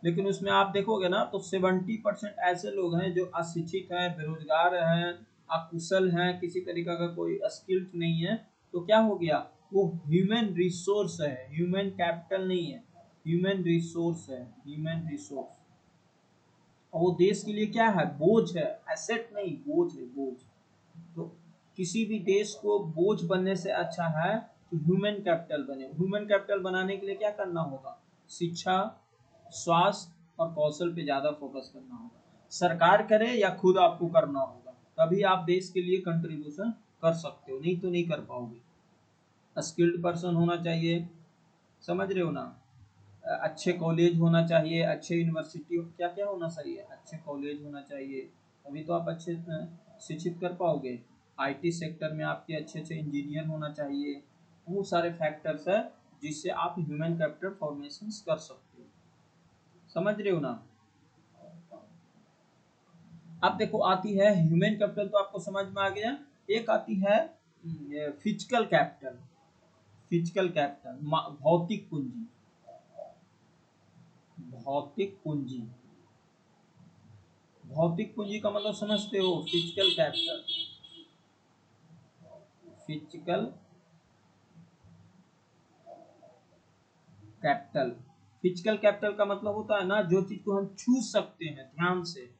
लेकिन उसमें आप देखोगे ना तो 70% ऐसे लोग हैं जो अशिक्षित हैं, बेरोजगार हैं, अकुशल हैं, किसी तरीका का कोई स्किल नहीं है। तो क्या हो गया, वो ह्यूमन रिसोर्स है, ह्यूमन कैपिटल नहीं है, ह्यूमन रिसोर्स है, ह्यूमन रिसोर्स। और वो देश के लिए क्या है, बोझ है, एसेट नहीं, बोझ है, बोझ। तो किसी भी देश को बोझ बनने से अच्छा है कि ह्यूमन कैपिटल बने। ह्यूमन कैपिटल बनाने के लिए क्या करना होगा, शिक्षा, स्वास्थ्य और कौशल पे ज्यादा फोकस करना होगा। सरकार करे या खुद आपको करना होगा, तभी आप देश के लिए कंट्रीब्यूशन कर सकते हो, नहीं तो नहीं कर पाओगे। स्किल्ड पर्सन होना चाहिए, समझ रहे हो ना? अच्छे कॉलेज होना चाहिए, अच्छे यूनिवर्सिटी, क्या क्या होना चाहिए, अच्छे कॉलेज होना चाहिए, तभी तो आप अच्छे शिक्षित कर पाओगे। आईटी सेक्टर में आपके अच्छे अच्छे इंजीनियर होना चाहिए। वो सारे फैक्टर्स है जिससे आप ह्यूमन कैपिटल फॉर्मेशन कर सकते हो। समझ रहे हो ना? अब देखो, आती है ह्यूमन कैपिटल, तो आपको समझ में आ गया। एक आती है फिजिकल कैपिटल, फिजिकल कैपिटल भौतिक पूंजी, भौतिक पूंजी। भौतिक पूंजी का मतलब समझते हो, physical capital, physical capital. Physical capital का मतलब होता है ना, जो चीज को हम छू सकते हैं, ध्यान से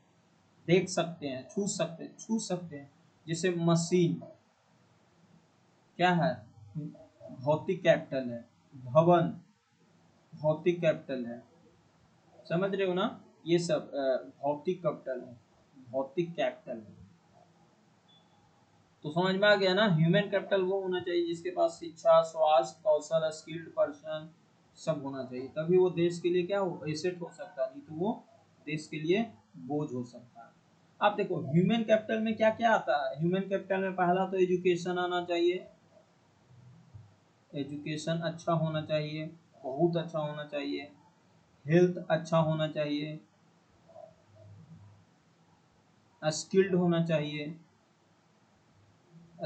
देख सकते हैं, छू सकते हैं, छू सकते हैं। जैसे मशीन क्या है, भौतिक कैपिटल है। भवन भौतिक कैपिटल है। समझ रहे हो ना? ये सब भौतिक कैपिटल है, भौतिक कैपिटल है। तो समझ में आ गया ना, ह्यूमन कैपिटल वो होना चाहिए जिसके पास शिक्षा, स्वास्थ्य, कौशल, स्किल्ड पर्सन सब होना चाहिए, तभी वो देश के लिए क्या हो, एसेट हो सकता है, नहीं तो वो देश के लिए बोझ हो सकता है। आप देखो ह्यूमन कैपिटल में क्या क्या आता है। ह्यूमन कैपिटल में पहला तो एजुकेशन आना चाहिए, एजुकेशन अच्छा होना चाहिए, बहुत अच्छा होना चाहिए। हेल्थ अच्छा होना चाहिए, स्किल्ड होना चाहिए,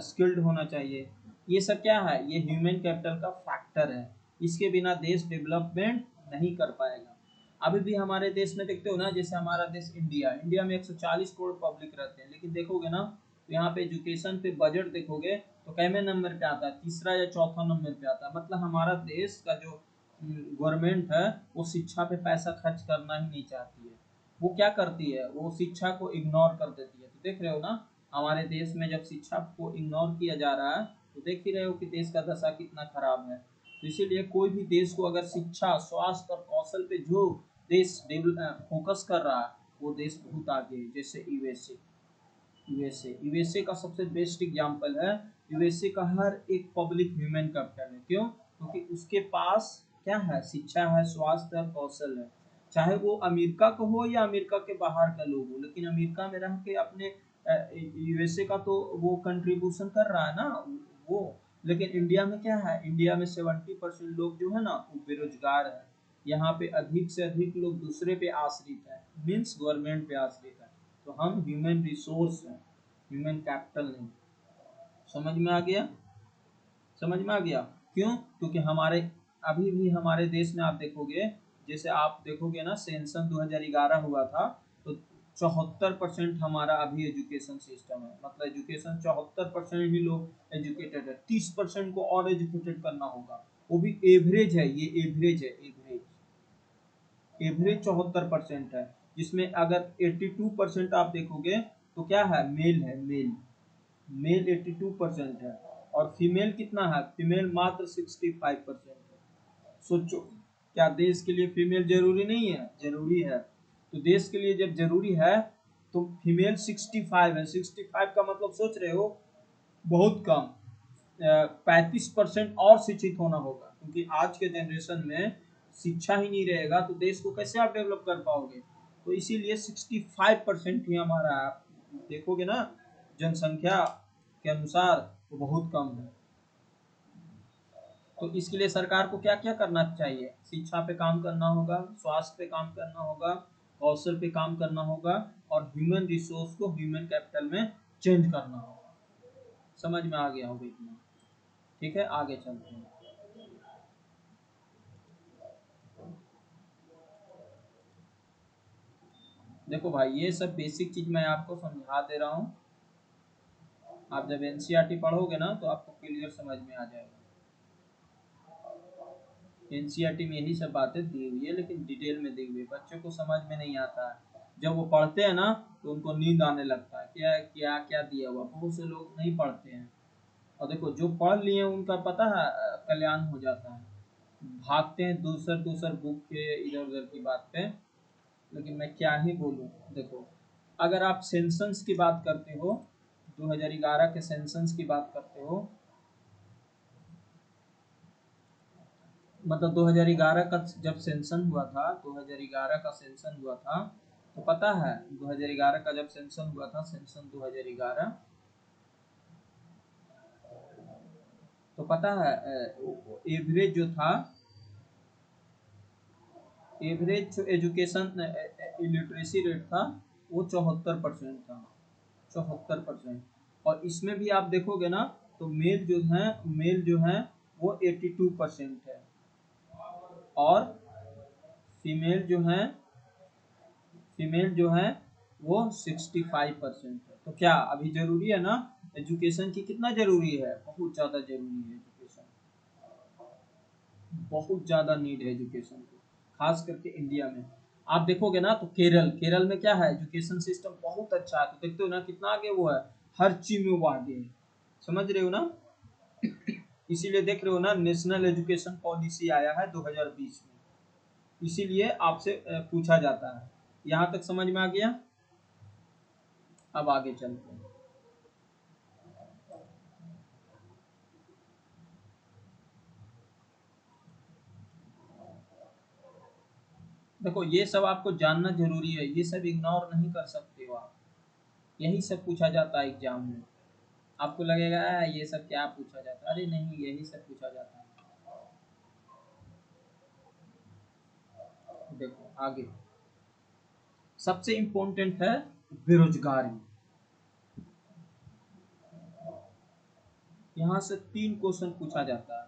स्किल्ड होना चाहिए। ये सब क्या है, ये ह्यूमन कैपिटल का फैक्टर है। इसके बिना देश डेवलपमेंट नहीं कर पाएगा। अभी भी हमारे देश में देखते हो ना, जैसे हमारा देश इंडिया, इंडिया में 140 करोड़ पब्लिक रहते हैं, लेकिन देखोगे ना तो यहाँ पे एजुकेशन पे बजट देखोगे तो कैमे नंबर पे आता है, तीसरा या चौथा नंबर पे आता है। मतलब हमारा देश का जो गवर्नमेंट है वो शिक्षा पे पैसा खर्च करना ही नहीं चाहती है। वो क्या करती है, वो शिक्षा को इग्नोर कर देती है। तो देख रहे हो ना, हमारे देश में जब शिक्षा को इग्नोर किया जा रहा है तो देख ही रहे हो कि देश का दशा कितना खराब है। तो इसीलिए कोई भी देश को अगर शिक्षा, स्वास्थ्य और कौशल पे जो देश फोकस कर रहा है वो देश बहुत आगे है, जैसे यूएसए। यूएसए, यूएसए का सबसे बेस्ट एग्जांपल है। यूएसए का हर एक पब्लिक ह्यूमन कैपिटल है। क्यों? क्योंकि उसके पास क्या है? शिक्षा है, स्वास्थ्य और कौशल है। चाहे वो अमेरिका का हो या अमेरिका के बाहर का लोग हो, लेकिन अमेरिका में रह के अपने यूएसए का तो वो कंट्रीब्यूशन कर रहा है ना वो। लेकिन इंडिया में क्या है? इंडिया में 70% लोग जो है ना वो बेरोजगार है। यहाँ पे अधिक से अधिक लोग दूसरे पे आश्रित है, मीन्स गवर्नमेंट पे आश्रित है। तो हम ह्यूमन रिसोर्स हैं, ह्यूमन कैपिटल नहीं। समझ में आ गया? समझ में आ गया? क्यों? क्योंकि हमारे अभी भी हमारे देश में आप देखोगे, जैसे आप देखोगे ना सेंसस 2011 हुआ था, तो 74% हमारा अभी एजुकेशन सिस्टम है। मतलब एजुकेशन 74% ही लोग एजुकेटेड है, 30% को और एजुकेटेड करना होगा। वो भी एवरेज है, ये एवरेज है, एवरेज एवरेज 74% है। जिसमें अगर 82% आप देखोगे तो क्या है? मेल है, मेल मेल 82% है। और फीमेल कितना है? फीमेल मात्र 65% है। सोचो, क्या देश के लिए फीमेल जरूरी नहीं है? जरूरी है। तो देश के लिए जब जरूरी है तो फीमेल 65 है। 65 का मतलब सोच रहे हो, बहुत कम। 35% और शिक्षित होना होगा, क्योंकि आज के जनरेशन में शिक्षा ही नहीं रहेगा तो देश को कैसे आप डेवलप कर पाओगे। तो इसीलिए 65% ही हमारा, आप देखोगे ना जनसंख्या के अनुसार, तो बहुत कम है। तो इसके लिए सरकार को क्या क्या करना चाहिए? शिक्षा पे काम करना होगा, स्वास्थ्य पे काम करना होगा, कौशल पे काम करना होगा, और ह्यूमन रिसोर्स को ह्यूमन कैपिटल में चेंज करना होगा। समझ में आ गया होगा इतना? ठीक है, आगे चलते हैं। देखो भाई, ये सब बेसिक चीज मैं आपको समझा दे रहा हूँ। आप जब एनसीईआरटी पढ़ोगे ना तो आपको क्लियर समझ में आ जाएगा। एनसीईआरटी में यही सब बातें दी हुई है, लेकिन डिटेल में दी हुई है, बच्चों को समझ में नहीं आता है। जब वो पढ़ते हैं ना तो उनको नींद आने लगता है, क्या क्या क्या दिया हुआ। बहुत से लोग नहीं पढ़ते हैं, और देखो जो पढ़ लिए उनका पता है कल्याण हो जाता है। भागते हैं दूसर दूसर बुक के इधर उधर की बात पे। लेकिन मैं क्या ही बोलूँ। देखो, अगर आप सेंसस की बात करते हो, 2011 के सेंसस की बात करते हो, मतलब 2011 का जब सेंसन हुआ था, 2011 का सेंसन हुआ था, तो पता है 2011 का जब सेंसन हुआ था, सेंसन 2011, तो पता है एवरेज जो था, एवरेज जो एजुकेशन लिटरेसी रेट था वो 74% था। 74%। और इसमें भी आप देखोगे ना तो मेल जो है वो 82% है, और फीमेल जो है फीमेल जो है वो 65% है। तो क्या अभी जरूरी है ना एजुकेशन की? कितना जरूरी है? बहुत ज़्यादा जरूरी है एजुकेशन। बहुत ज़्यादा नीड है एजुकेशन की, खास करके इंडिया में। आप देखोगे ना तो केरल, केरल में क्या है? एजुकेशन सिस्टम बहुत अच्छा है। तो देखते हो ना कितना आगे वो है, हर चीज में वो आगे है। समझ रहे हो ना? इसीलिए देख रहे हो ना नेशनल एजुकेशन पॉलिसी आया है 2020 में। इसीलिए आपसे पूछा जाता है। यहाँ तक समझ में आ गया? अब आगे चलते हैं। देखो, ये सब आपको जानना जरूरी है, ये सब इग्नोर नहीं कर सकते हो आप। यही सब पूछा जाता है एग्जाम में। आपको लगेगा ये सब क्या पूछा जाता है?" अरे नहीं, यही सब पूछा जाता है। देखो आगे, सबसे इम्पोर्टेंट है बेरोजगारी। यहाँ से 3 क्वेश्चन पूछा जाता है।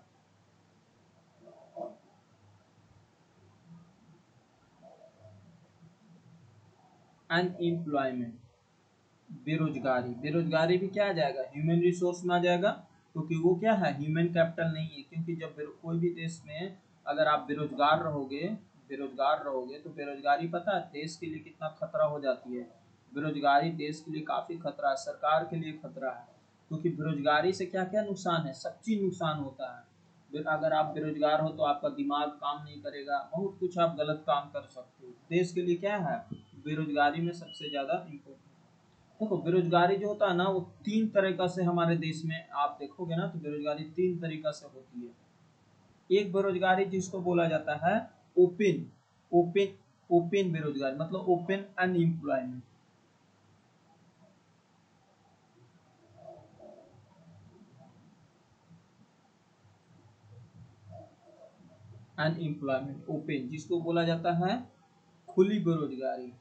अनएम्प्लॉयमेंट, बेरोजगारी। बेरोजगारी भी क्या आ जाएगा? ह्यूमन रिसोर्स में आ जाएगा, क्योंकि वो क्या है? ह्यूमन कैपिटल नहीं है। क्योंकि जब कोई भी देश में अगर आप बेरोजगार रहोगे तो बेरोजगारी पता है देश के लिए कितना खतरा हो जाती है। बेरोजगारी देश के लिए काफी खतरा है, सरकार के लिए खतरा है। क्योंकि बेरोजगारी से क्या क्या नुकसान है? सब चीज नुकसान होता है। अगर आप बेरोजगार हो तो आपका दिमाग काम नहीं करेगा, बहुत कुछ आप गलत काम कर सकते हो। देश के लिए क्या है? बेरोजगारी में सबसे ज्यादा इम्पोर्टेंट। देखो बेरोजगारी जो होता है ना वो तीन तरीका से हमारे देश में आप देखोगे ना तो बेरोजगारी तीन तरीका से होती है। एक बेरोजगारी जिसको बोला जाता है ओपन ओपन ओपन बेरोजगारी, मतलब ओपन अनएम्प्लॉयमेंट। अनएम्प्लॉयमेंट ओपन जिसको बोला जाता है खुली बेरोजगारी,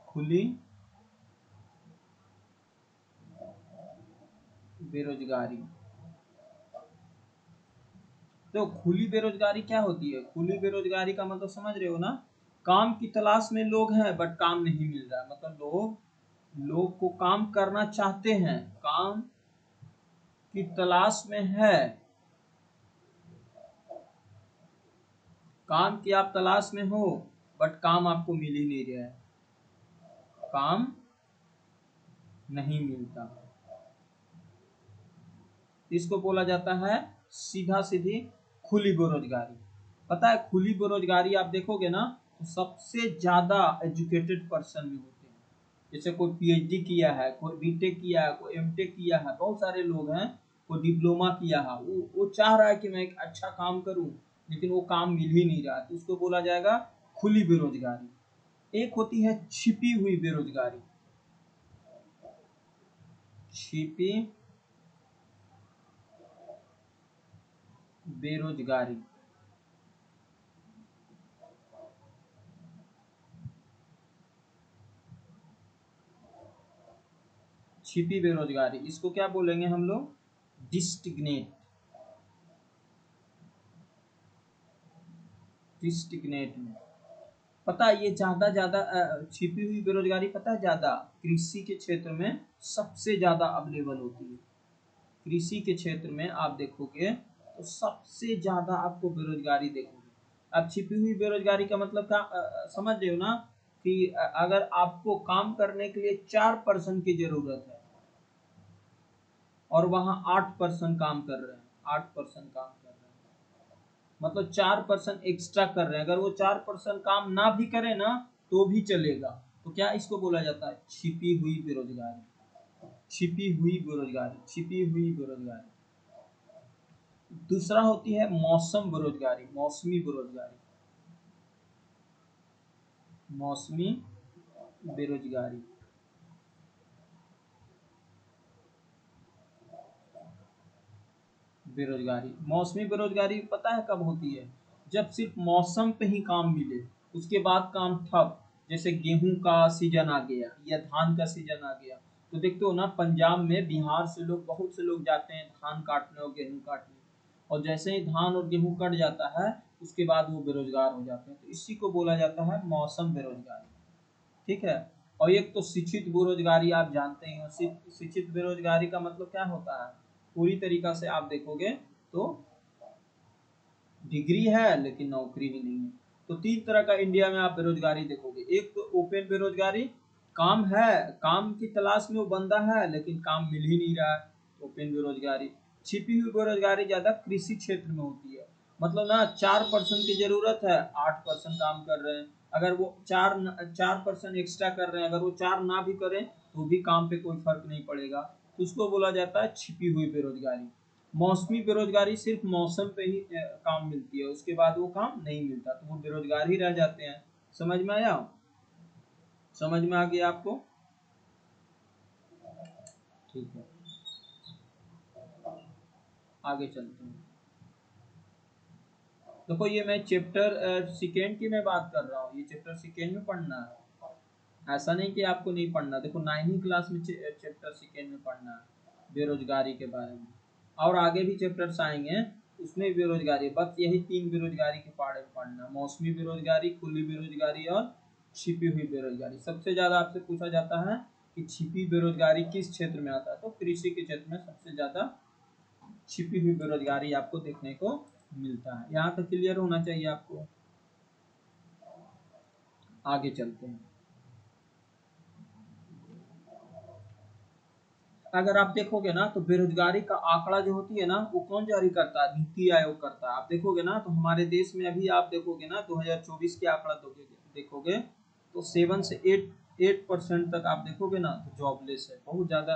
खुली बेरोजगारी। तो खुली बेरोजगारी क्या होती है? खुली बेरोजगारी का मतलब समझ रहे हो ना, काम की तलाश में लोग हैं बट काम नहीं मिल रहा है, मतलब लोग को काम करना चाहते हैं, काम की तलाश में है, काम की आप तलाश में हो बट काम आपको मिल ही नहीं रहा है, काम नहीं मिलता। इसको बोला जाता है सीधा सीधी खुली बेरोजगारी। पता है खुली बेरोजगारी आप देखोगे ना तो सबसे ज्यादा एजुकेटेड पर्सन में होते हैं। जैसे कोई पीएचडी किया है, कोई बीटेक किया है, कोई एमटेक किया है, बहुत सारे लोग हैं, कोई डिप्लोमा किया है, वो चाह रहा है कि मैं एक अच्छा काम करूं लेकिन वो काम मिल ही नहीं रहा, तो उसको बोला जाएगा खुली बेरोजगारी। एक होती है छिपी हुई बेरोजगारी, छिपी बेरोजगारी। छिपी बेरोजगारी इसको क्या बोलेंगे हम लोग? डिस्टिग्नेट, डिस्टिग्नेट में। पता है ये ज्यादा छिपी हुई बेरोजगारी पता है ज्यादा कृषि के क्षेत्र में सबसे ज्यादा अवेलेबल होती है। कृषि के क्षेत्र में आप देखोगे तो सबसे ज्यादा आपको बेरोजगारी देखोगे। अब छिपी हुई बेरोजगारी का मतलब क्या समझ रहे हो ना, कि अगर आपको काम करने के लिए 4% की जरूरत है और वहां 8% काम कर रहे हैं, 8% काम कर रहे हैं, मतलब 4% एक्स्ट्रा कर रहे हैं, अगर वो 4% काम ना भी करे ना तो भी चलेगा, तो क्या इसको बोला जाता है? छिपी हुई बेरोजगारी, छिपी हुई बेरोजगारी, छिपी हुई बेरोजगारी। दूसरा होती है मौसम बेरोजगारी, मौसमी बेरोजगारी, मौसमी बेरोजगारी। बेरोजगारी, मौसमी बेरोजगारी पता है कब होती है? जब सिर्फ मौसम पे ही काम मिले, उसके बाद काम ठप। जैसे गेहूं का सीजन आ गया या धान का सीजन आ गया, तो देखते हो ना पंजाब में बिहार से लोग, बहुत से लोग जाते हैं धान काटने और गेहूं काटने, और जैसे ही धान और गेहूं कट जाता है उसके बाद वो बेरोजगार हो जाते हैं, तो इसी को बोला जाता है मौसम बेरोजगारी। ठीक है। और एक तो शिक्षित बेरोजगारी आप जानते ही हो, शिक्षित बेरोजगारी का मतलब क्या होता है? पूरी तरीका से आप देखोगे तो डिग्री है लेकिन नौकरी ही नहीं है। तो तीन तरह का इंडिया में आप बेरोजगारी देखोगे। एक तो ओपन बेरोजगारी, काम है, काम की तलाश में वो बंदा है लेकिन काम मिल ही नहीं रहा है, ओपन बेरोजगारी। छिपी हुई बेरोजगारी ज्यादा कृषि क्षेत्र में होती है, मतलब ना 4% की जरूरत है, 8% काम कर रहे हैं, अगर वो 4% एक्स्ट्रा कर रहे हैं, अगर वो 4 ना भी करें तो भी काम पे कोई फर्क नहीं पड़ेगा, तो उसको बोला जाता है छिपी हुई बेरोजगारी। मौसमी बेरोजगारी सिर्फ मौसम पे ही काम मिलती है, उसके बाद वो काम नहीं मिलता, तो वो बेरोजगार ही रह जाते हैं। समझ में आया? समझ में आ गया आपको? ठीक है, आगे चलते हैं। देखो ये मैं चैप्टर सेकेंड की मैं बात कर रहा हूँ, ये चैप्टर सेकेंड में पढ़ना है, ऐसा नहीं कि आपको नहीं पढ़ना। देखो 9वीं क्लास में चैप्टर सेकेंड में पढ़ना है बेरोजगारी के बारे में, और आगे भी चैप्टर्स आएंगे उसमें बेरोजगारी, बस यही तीन बेरोजगारी के बारे में पढ़ना, मौसमी बेरोजगारी, खुली बेरोजगारी और छिपी हुई बेरोजगारी। सबसे ज्यादा आपसे पूछा जाता है कि छिपी बेरोजगारी किस क्षेत्र में आता है, तो कृषि के क्षेत्र में सबसे ज्यादा छिपी हुई बेरोजगारी आपको देखने को मिलता है। यहाँ तक क्लियर होना चाहिए आपको। आगे चलते हैं। अगर आप देखोगे ना तो बेरोजगारी का आंकड़ा जो होती है ना वो कौन जारी करता है? नीति आयोग करता है। आप देखोगे ना तो हमारे देश में अभी आप देखोगे ना 2024 के आंकड़ा देखोगे तो 7 से 8% तक आप देखोगे ना तो जॉबलेस है। बहुत ज़्यादा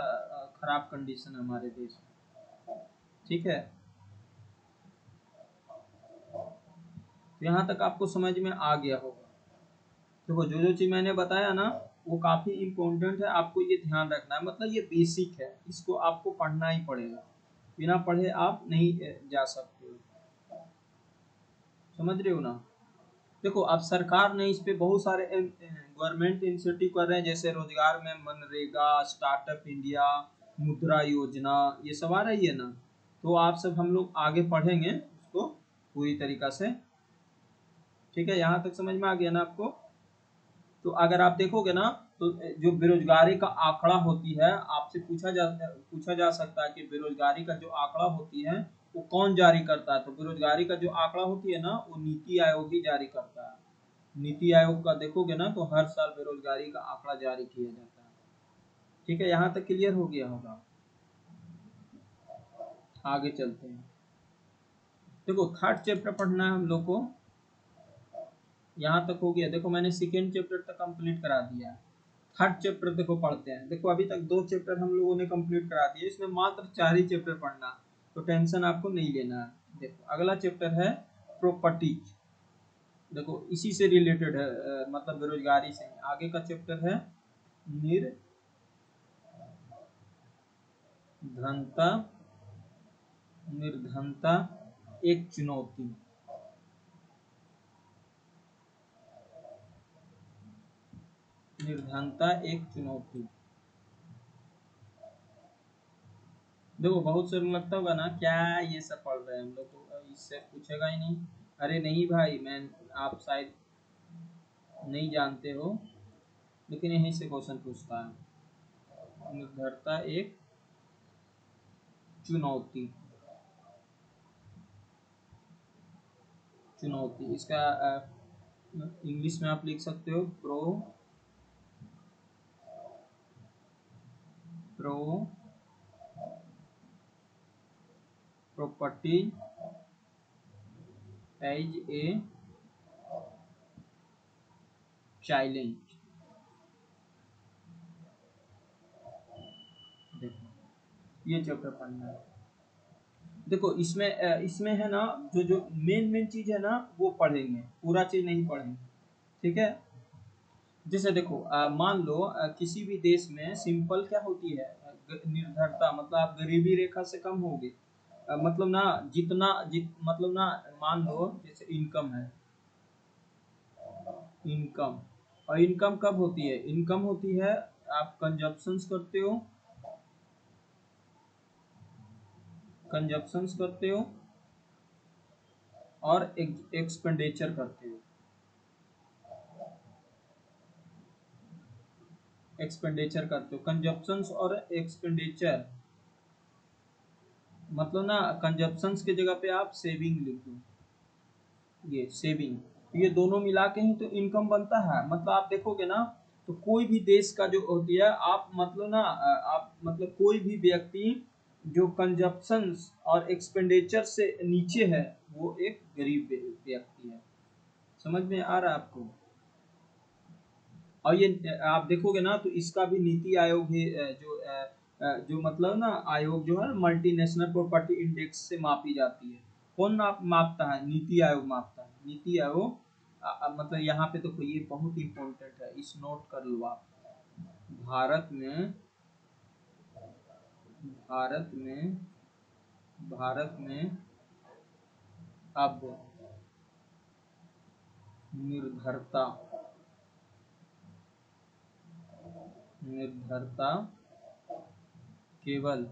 खराब कंडीशन है हमारे देश में। ठीक है, यहाँ तक आपको समझ में आ गया होगा। देखो जो चीज़ मैंने बताया ना वो काफ़ी इम्पोर्टेंट है, आपको ये ध्यान रखना है। मतलब ये बेसिक है, इसको आपको पढ़ना ही पड़ेगा, बिना पढ़े आप नहीं जा सकते हो। समझ रहे हो ना। देखो अब सरकार ने इस पे बहुत सारे गवर्नमेंट इनिशिएटिव कर रहे हैं, जैसे रोजगार में मनरेगा, स्टार्टअप इंडिया, मुद्रा योजना, ये सब आ रही है ना। तो आप सब हम लोग आगे पढ़ेंगे उसको पूरी तरीका से। ठीक है, यहाँ तक समझ में आ गया ना आपको। तो अगर आप देखोगे ना तो जो बेरोजगारी का आंकड़ा होती है, आपसे पूछा जा सकता है कि बेरोजगारी का जो आंकड़ा होती है वो कौन जारी करता है। तो बेरोजगारी का जो आंकड़ा होती है ना वो नीति आयोग ही जारी करता है। नीति आयोग का देखोगे ना तो हर साल बेरोजगारी का आंकड़ा जारी किया जाता है। ठीक है, यहाँ तक क्लियर हो गया होगा। आगे चलते हैं। देखो थर्ड चैप्टर पढ़ना है हम लोग को, यहाँ तक हो गया। देखो मैंने सेकेंड चैप्टर तक कंप्लीट करा दिया। थर्ड चैप्टर देखो पढ़ते हैं। देखो अभी तक 2 चैप्टर हम लोगों ने कंप्लीट करा दिए, इसमें मात्र 4 ही चैप्टर पढ़ना, तो टेंशन आपको नहीं लेना है। देखो अगला चैप्टर है प्रॉपर्टी। देखो इसी से रिलेटेड है, मतलब बेरोजगारी से। आगे का चैप्टर है निर्धनता। निर्धनता एक चुनौती। निर्धनता एक चुनौती। देखो बहुत से लोग लगता होगा ना क्या ये सब पढ़ रहे हैं हम लोग, तो इससे पूछेगा ही नहीं। अरे नहीं भाई, मैं आप शायद नहीं जानते हो, लेकिन यहीं से क्वेश्चन पूछता है। निर्धनता एक चुनौती। चुनौती इसका इंग्लिश में आप लिख सकते हो प्रॉपर्टी एज ए चैलेंज। देखो ये चैप्टर पढ़ना है। देखो इसमें है ना जो मेन चीज है ना वो पढ़ेंगे, पूरा चीज नहीं पढ़ेंगे। ठीक है, जैसे देखो मान लो किसी भी देश में सिंपल क्या होती है, निर्धरता मतलब आप गरीबी रेखा से कम होगे। मतलब ना मतलब ना मान लो जैसे इनकम है, इनकम। और इनकम कब होती है, इनकम होती है आप कंजप्शंस करते हो, कंजप्शंस करते हो और एक्सपेंडिचर करते हो। एक्सपेंडिचर करते हो, कंजप्शंस और एक्सपेंडिचर। मतलब ना कंजप्शंस की जगह पे आप सेविंग लिख दो, ये सेविंग। ये दोनों मिला के ही तो इनकम बनता है। मतलब आप देखोगे ना तो कोई भी देश का जो होती है, आप मतलब ना आप मतलब कोई भी व्यक्ति जो कंजप्शन और एक्सपेंडिचर से नीचे है वो एक गरीब व्यक्ति है। समझ में आ रहा है आपको। और ये आप देखोगे ना तो इसका भी नीति आयोग भी जो मतलब ना आयोग जो है मल्टीनेशनल प्रॉपर्टी इंडेक्स से मापी जाती है। कौन मापता है, नीति आयोग मापता है। नीति आयोग मतलब यहाँ पे देखो ये बहुत इंपॉर्टेंट है, इस नोट कर लो आप। भारत में भारत में भारत में अब निर्भरता निर्भरता केवल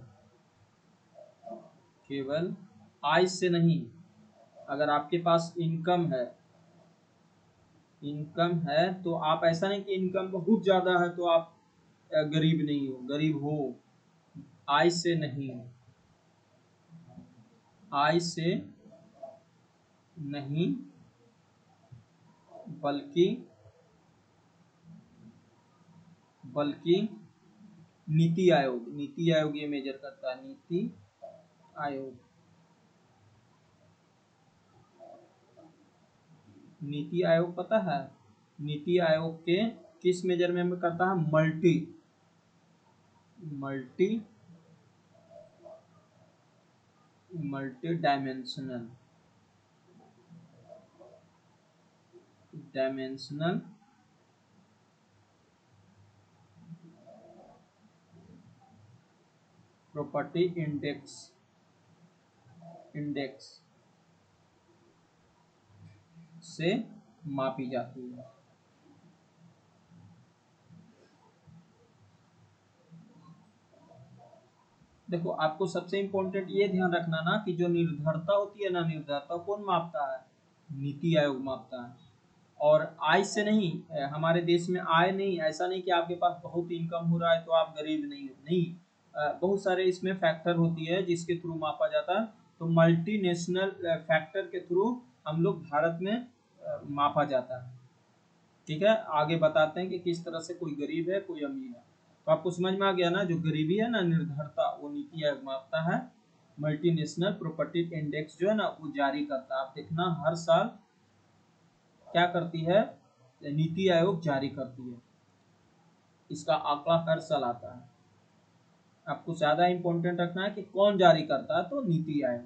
केवल आय से नहीं। अगर आपके पास इनकम है तो आप ऐसा नहीं कि इनकम बहुत ज्यादा है तो आप गरीब नहीं हो, गरीब हो। आय से नहीं, आय से नहीं बल्कि बल्कि नीति आयोग ये मेजर करता है। नीति आयोग, नीति आयोग पता है। नीति आयोग के किस मेजर में करता है? मल्टी डायमेंशनल प्रॉपर्टी इंडेक्स से मापी जाती है। देखो आपको सबसे इम्पोर्टेंट ये ध्यान रखना ना कि जो निर्भरता होती है ना, निर्भरता कौन मापता है? नीति आयोग मापता है। और आय से नहीं, हमारे देश में आय नहीं, ऐसा नहीं कि आपके पास बहुत इनकम हो रहा है तो आप गरीब नहीं हो, नहीं। बहुत सारे इसमें फैक्टर होती है जिसके थ्रू मापा जाता है। तो मल्टीनेशनल फैक्टर के थ्रू हम लोग भारत में मापा जाता है। ठीक है, आगे बताते हैं कि किस तरह से कोई गरीब है कोई अमीर है। तो आपको समझ में आ गया ना, जो गरीबी है ना, निर्धरता, वो नीति आयोग मापता है। मल्टीनेशनल प्रॉपर्टी इंडेक्स जो है ना वो जारी करता है। आप देखना हर साल क्या करती है, नीति आयोग जारी करती है, इसका आंकड़ा हर साल आता है। आपको ज्यादा इंपॉर्टेंट रखना है कि कौन जारी करता है, तो नीति आयोग।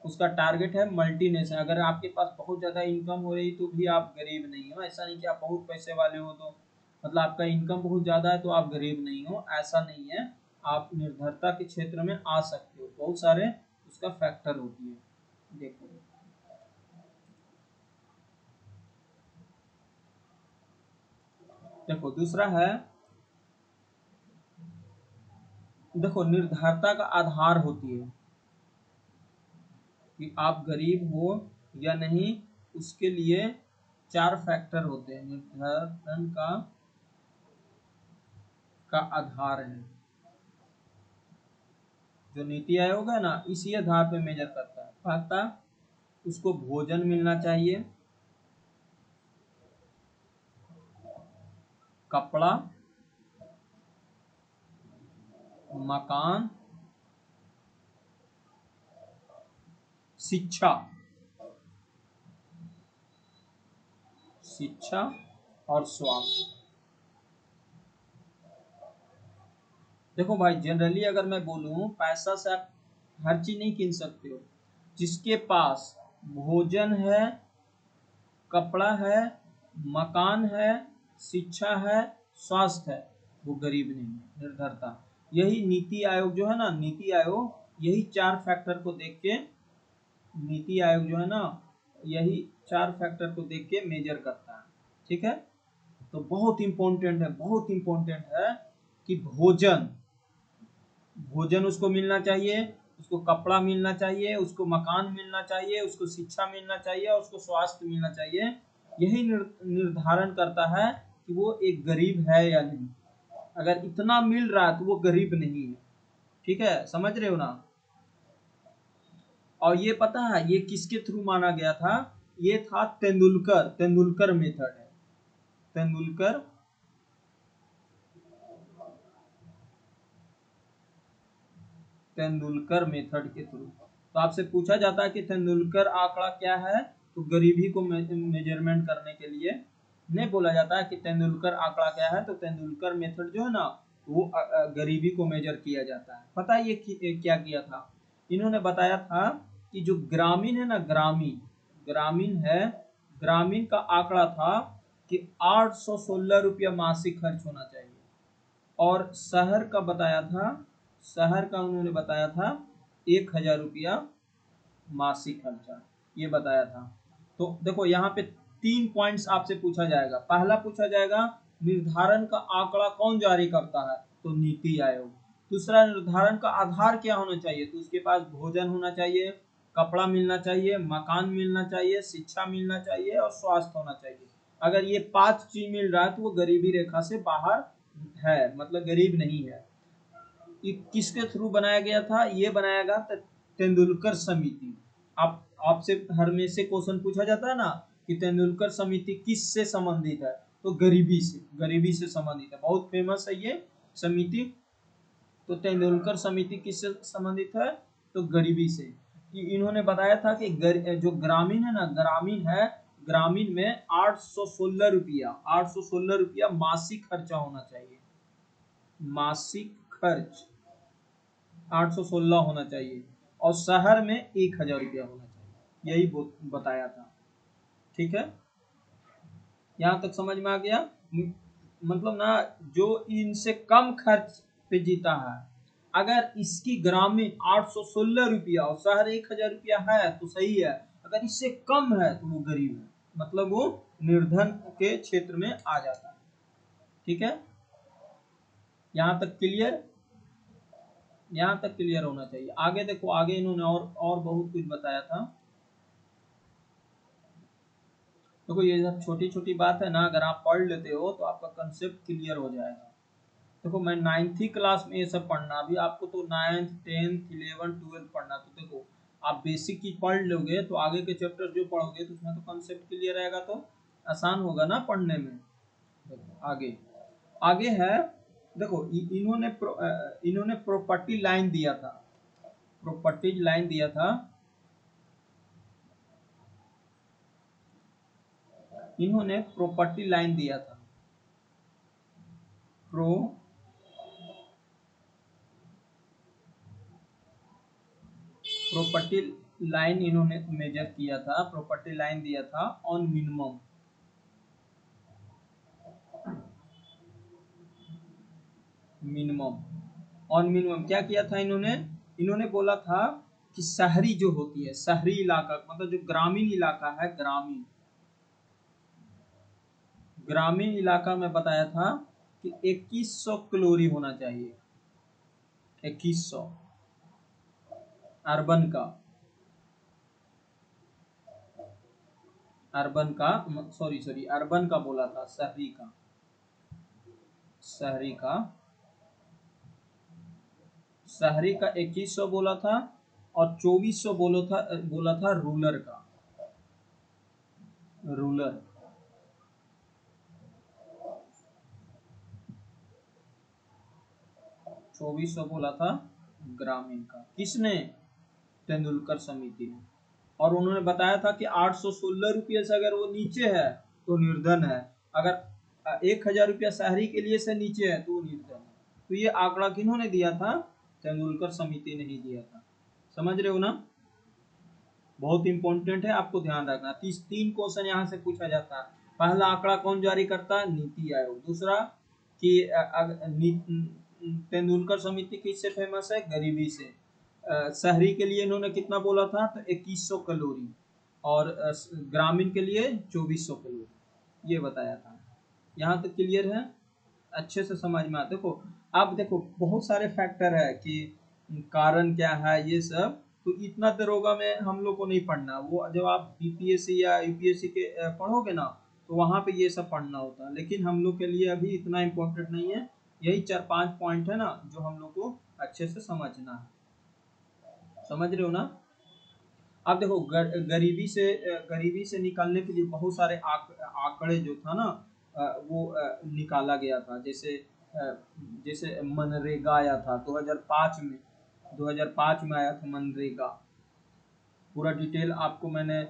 उसका टारगेट है मल्टीनेशनल। अगर आपके पास बहुत ज्यादा इनकम हो रही तो भी आप गरीब नहीं हो। ऐसा नहीं कि आप बहुत पैसे वाले हो तो मतलब आपका इनकम बहुत ज्यादा है तो आप गरीब नहीं हो, ऐसा नहीं है। आप निर्धरता के क्षेत्र में आ सकते हो। बहुत सारे उसका फैक्टर होती है। देखो दूसरा है, देखो निर्धरता का आधार होती है कि आप गरीब हो या नहीं, उसके लिए 4 फैक्टर होते हैं। निर्धारण का आधार है जो नीति आयोग है ना, इसी आधार पे मेजर करता है। पहला, उसको भोजन मिलना चाहिए, कपड़ा, मकान, शिक्षा और स्वास्थ्य। देखो भाई, जनरली अगर मैं बोलूं, पैसा से आप हर चीज नहीं कीन सकते हो। जिसके पास भोजन है, कपड़ा है, मकान है, शिक्षा है, स्वास्थ्य है, वो गरीब नहीं है। निर्धरता, यही नीति आयोग जो है ना, नीति आयोग यही 4 फैक्टर को देख के, नीति आयोग जो है ना, यही 4 फैक्टर को देख के मेजर करता है। ठीक है, तो बहुत इंपॉर्टेंट है, बहुत इंपॉर्टेंट है कि भोजन उसको मिलना चाहिए, उसको कपड़ा मिलना चाहिए, उसको मकान मिलना चाहिए, उसको शिक्षा मिलना चाहिए और उसको स्वास्थ्य मिलना चाहिए। यही निर्धारण करता है कि वो एक गरीब है या नहीं। अगर इतना मिल रहा है तो वो गरीब नहीं है। ठीक है, समझ रहे हो ना? और ये पता है ये किसके थ्रू माना गया था? ये था तेंदुलकर मेथड है। तेंदुलकर तेंदुलकर मेथड के थ्रू। तो आपसे पूछा जाता है कि तेंदुलकर आंकड़ा क्या है, तो गरीबी को मेजरमेंट करने के लिए नहीं बोला जाता है कि तेंदुलकर आंकड़ा क्या है, तो तेंदुलकर मेथड जो है ना वो गरीबी को मेजर किया जाता है। पता है ये क्या किया था? इन्होंने बताया था कि जो ग्रामीण है ना, ग्रामीण है, ग्रामीण का आंकड़ा था कि 816 रुपया मासिक खर्च होना चाहिए। और शहर का बताया था, शहर का उन्होंने बताया था 1000 रुपया मासिक खर्चा, ये बताया था। तो देखो यहाँ पे 3 पॉइंट्स आपसे पूछा जाएगा। पहला पूछा जाएगा निर्धारण का आंकड़ा कौन जारी करता है, तो नीति आयोग। दूसरा, निर्धारण का आधार क्या होना चाहिए, तो उसके पास भोजन होना चाहिए, कपड़ा मिलना चाहिए, मकान मिलना चाहिए, शिक्षा मिलना चाहिए और स्वास्थ्य होना चाहिए। अगर ये 5 चीज मिल रहा है तो वो गरीबी रेखा से बाहर है, मतलब गरीब नहीं है। ये किसके थ्रू बनाया गया था? ये बनाया गया तेंदुलकर समिति। आप आपसे हर में से क्वेश्चन पूछा जाता है ना कि तेंदुलकर समिति किससे संबंधित है, तो गरीबी से संबंधित है। बहुत फेमस है ये समिति। तो तेंदुलकर समिति किससे संबंधित है, तो गरीबी से। इन्होंने बताया था कि जो ग्रामीण है ना, ग्रामीण में 816 रुपया, 816 रुपया मासिक खर्चा होना चाहिए। मासिक खर्च 816 होना चाहिए और शहर में 1000 रुपया होना चाहिए, यही बताया था। ठीक है, यहाँ तक समझ में आ गया। मतलब ना, जो इनसे कम खर्च पे जीता है, अगर इसकी ग्रामीण 816 रुपया और शहर 1000 रुपया है तो सही है, अगर इससे कम है तो वो गरीब है, मतलब वो निर्धन के क्षेत्र में आ जाता है। ठीक है, यहाँ तक क्लियर, यहाँ तक क्लियर होना चाहिए। आगे देखो, आगे इन्होंने और बहुत कुछ बताया था। देखो ये सब छोटी छोटी बात है ना, अगर आप पढ़ लेते हो तो आपका कंसेप्ट क्लियर हो जाएगा। देखो मैं 9th क्लास में ये सब पढ़ना, अभी आपको तो 9th 10th 11th 12th पढ़ना, तो देखो आप बेसिक चीज पढ़ लोगे तो आगे के चैप्टर जो पढ़ोगे तो उसमें तो कंसेप्ट क्लियर रहेगा, तो आसान होगा ना पढ़ने में। देखो आगे आगे है, देखो इन्होंने प्रॉपर्टी लाइन दिया था, प्रॉपर्टी लाइन दिया था। इन्होंने प्रॉपर्टी लाइन दिया था, प्रॉपर्टी लाइन इन्होंने मेजर किया था, प्रॉपर्टी लाइन दिया था ऑन मिनिमम, ऑन मिनिमम क्या किया था इन्होंने बोला था कि शहरी जो होती है, शहरी इलाका मतलब जो ग्रामीण इलाका है, ग्रामीण इलाका में बताया था कि 2100 कैलोरी होना चाहिए, 2100 अर्बन का बोला था, शहरी का 2100 बोला था और 2400 बोला था रूरल का, 2400 बोला था ग्रामीण का। किसने? तेंदुलकर समिति ने। और उन्होंने बताया था कि 816 रुपये से अगर वो नीचे है तो निर्धन है, अगर 1000 रुपया शहरी के लिए से नीचे है तो वो निर्धन है। तो ये आंकड़ा किन्होंने दिया था? तेंदुलकर समिति ने ही दिया था। समझ रहे हो ना? बहुत इंपॉर्टेंट है, आपको ध्यान रखना। 3 क्वेश्चन यहाँ से पूछा जाता है। पहला आंकड़ा कौन जारी करता है? नीति आयोग। दूसरा कि तेंदुलकर समिति किससे फेमस है? गरीबी से। शहरी के लिए इन्होंने कितना बोला था? तो 2100 कैलोरी, और ग्रामीण के लिए 2400 कैलोरी, ये बताया था। यहाँ तक क्लियर है? अच्छे से समझ में आता। देखो अब देखो बहुत सारे फैक्टर है कि कारण क्या है, ये सब तो इतना दरोगा में हम लोग को नहीं पढ़ना। वो जब आप बीपीएससी या यूपीएससी के पढ़ोगे ना तो वहाँ पे ये सब पढ़ना होता है, लेकिन हम लोग के लिए अभी इतना इम्पोर्टेंट नहीं है। यही 4-5 पॉइंट है ना जो हम लोग को अच्छे से समझना है। समझ रहे हो ना? अब देखो गरीबी से निकालने के लिए बहुत सारे आंकड़े जो था ना वो निकाला गया था। जैसे मनरेगा आया था 2005 में आया था मनरेगा। पूरा डिटेल आपको मैंने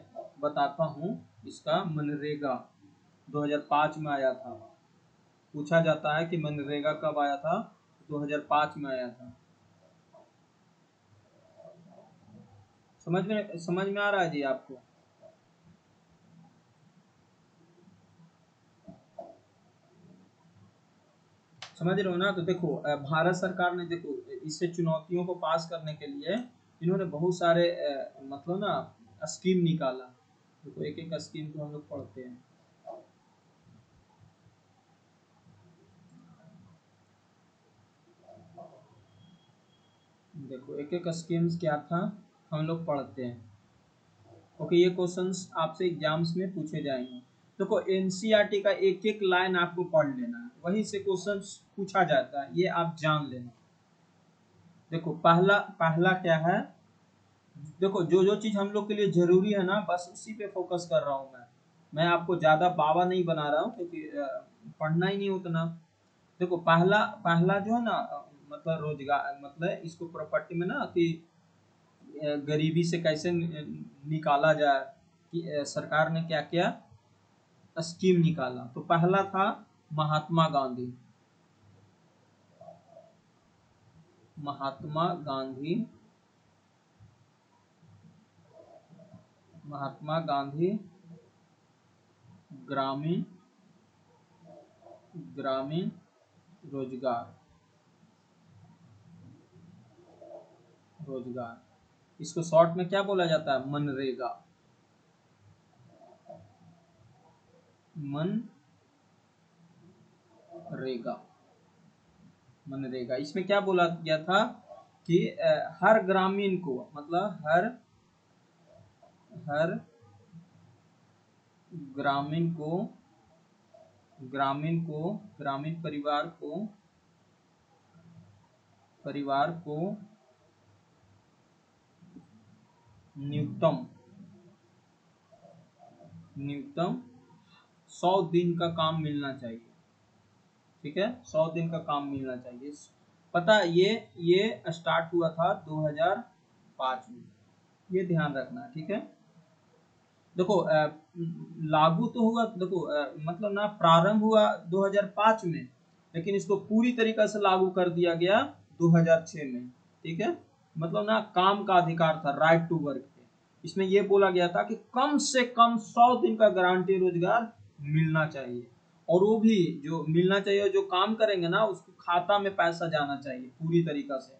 बताता हूँ इसका। मनरेगा 2005 में आया था। पूछा जाता है कि मनरेगा कब आया था? 2005 में आया था। समझ में आ रहा है जी आपको? समझ रहे हो ना? तो देखो भारत सरकार ने देखो इससे चुनौतियों को पास करने के लिए इन्होंने बहुत सारे मतलब ना स्कीम निकाला। देखो एक एक स्कीम को हम लोग पढ़ते हैं। देखो एक एक स्कीम्स क्या था हम लोग पढ़ते हैं। ओके, ये क्वेश्चंस आपसे एग्जाम्स में पूछे जाएंगे। देखो एनसीईआरटी का एक एक लाइन आपको पढ़ लेना है, वहीं से क्वेश्चंस पूछा जाता है, ये आप जान लेना। देखो पहला पहला क्या है? देखो जो जो चीज हम लोग के लिए जरूरी है ना बस उसी पे फोकस कर रहा हूँ मैं आपको ज्यादा बाबा नहीं बना रहा हूँ क्योंकि पढ़ना ही नहीं उतना। देखो पहला पहला जो है ना मतलब रोजगार, मतलब इसको प्रॉपर्टी में ना कि गरीबी से कैसे निकाला जाए, कि सरकार ने क्या किया स्कीम निकाला। तो पहला था महात्मा गांधी। महात्मा गांधी, महात्मा गांधी ग्रामीण ग्रामीण रोजगार, रोजगार। इसको शॉर्ट में क्या बोला जाता है? मनरेगा। मनरेगा, मनरेगा। इसमें क्या बोला गया था कि हर ग्रामीण को, मतलब हर ग्रामीण को, ग्रामीण परिवार को न्यूनतम 100 दिन का काम मिलना चाहिए। ठीक है, 100 दिन का काम मिलना चाहिए। पता है, ये स्टार्ट हुआ था 2005 में, ये ध्यान रखना। ठीक है, देखो लागू तो हुआ, देखो मतलब ना प्रारंभ हुआ 2005 में, लेकिन इसको पूरी तरीके से लागू कर दिया गया 2006 में। ठीक है, मतलब ना काम का अधिकार था, राइट टू वर्क पे। इसमें ये बोला गया था कि कम से कम 100 दिन का गारंटी रोजगार मिलना चाहिए, और वो भी जो मिलना चाहिए, जो काम करेंगे ना उसको खाता में पैसा जाना चाहिए पूरी तरीका से।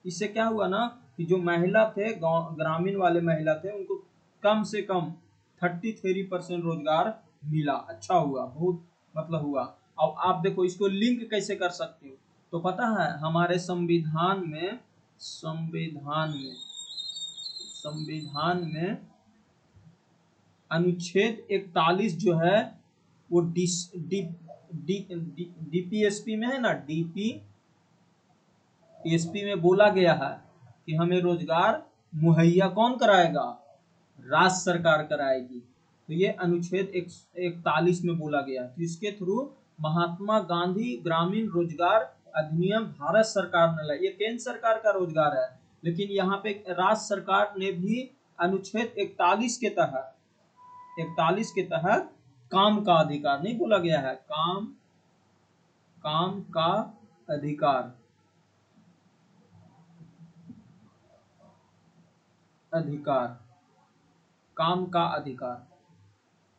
इससे क्या हुआ ना कि जो महिला थे, ग्रामीण वाले महिला थे, उनको कम से कम 33% रोजगार मिला। अच्छा हुआ, बहुत मतलब हुआ। अब आप देखो इसको लिंक कैसे कर सकते हो, तो पता है हमारे संविधान में अनुच्छेद 41 जो है वो डीपीएसपी में है ना, डीपीएसपी में बोला गया है कि हमें रोजगार मुहैया कौन कराएगा? राज्य सरकार कराएगी। तो ये अनुच्छेद 41 में बोला गया। तो इसके थ्रू महात्मा गांधी ग्रामीण रोजगार अधिनियम भारत सरकार ने लाया। ये केंद्र सरकार का रोजगार है, लेकिन यहाँ पे राज्य सरकार ने भी अनुच्छेद 41 के तहत काम का अधिकार, नहीं बोला गया है, काम का अधिकार काम का अधिकार,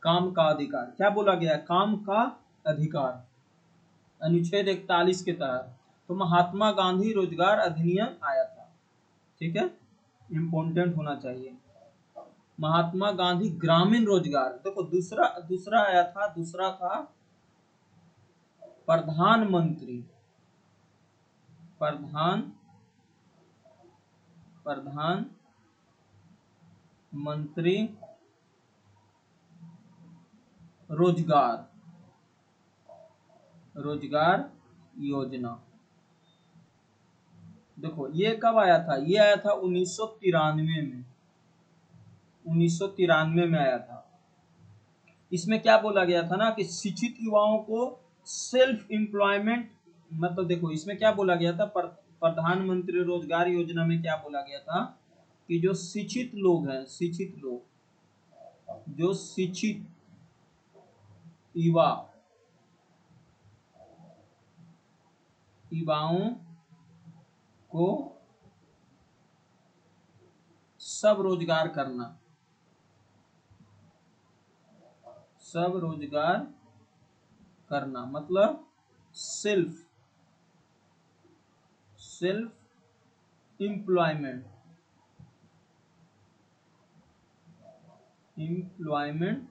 काम का अधिकार क्या बोला गया? काम का अधिकार, अनुच्छेद 41 के तहत। तो महात्मा गांधी रोजगार अधिनियम आया था। ठीक है, इंपॉर्टेंट होना चाहिए। महात्मा गांधी ग्रामीण रोजगार, देखो दूसरा आया था, दूसरा था प्रधानमंत्री रोजगार योजना। देखो ये कब आया था? ये आया था 1993 में, 1993 में आया था। इसमें क्या बोला गया था ना कि शिक्षित युवाओं को सेल्फ एम्प्लॉयमेंट, मतलब देखो इसमें क्या बोला गया था, प्रधानमंत्री रोजगार योजना में क्या बोला गया था कि जो शिक्षित लोग हैं, जो शिक्षित युवाओं को सब रोजगार करना, मतलब सेल्फ एम्प्लॉयमेंट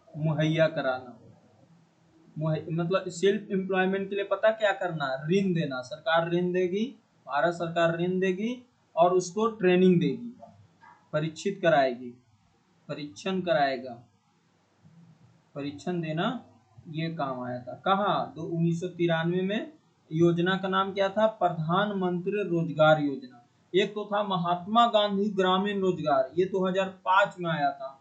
मुहैया कराना। मतलब सेल्फ एम्प्लॉयमेंट के लिए पता क्या करना? ऋण देना। सरकार ऋण देगी, भारत सरकार ऋण देगी और उसको ट्रेनिंग देगी, परीक्षण देना, ये काम आया था। कहाँ? तो 1993 में। योजना का नाम क्या था? प्रधानमंत्री रोजगार योजना। एक तो था महात्मा गांधी ग्रामीण रोजगार, ये 2005 में आया था।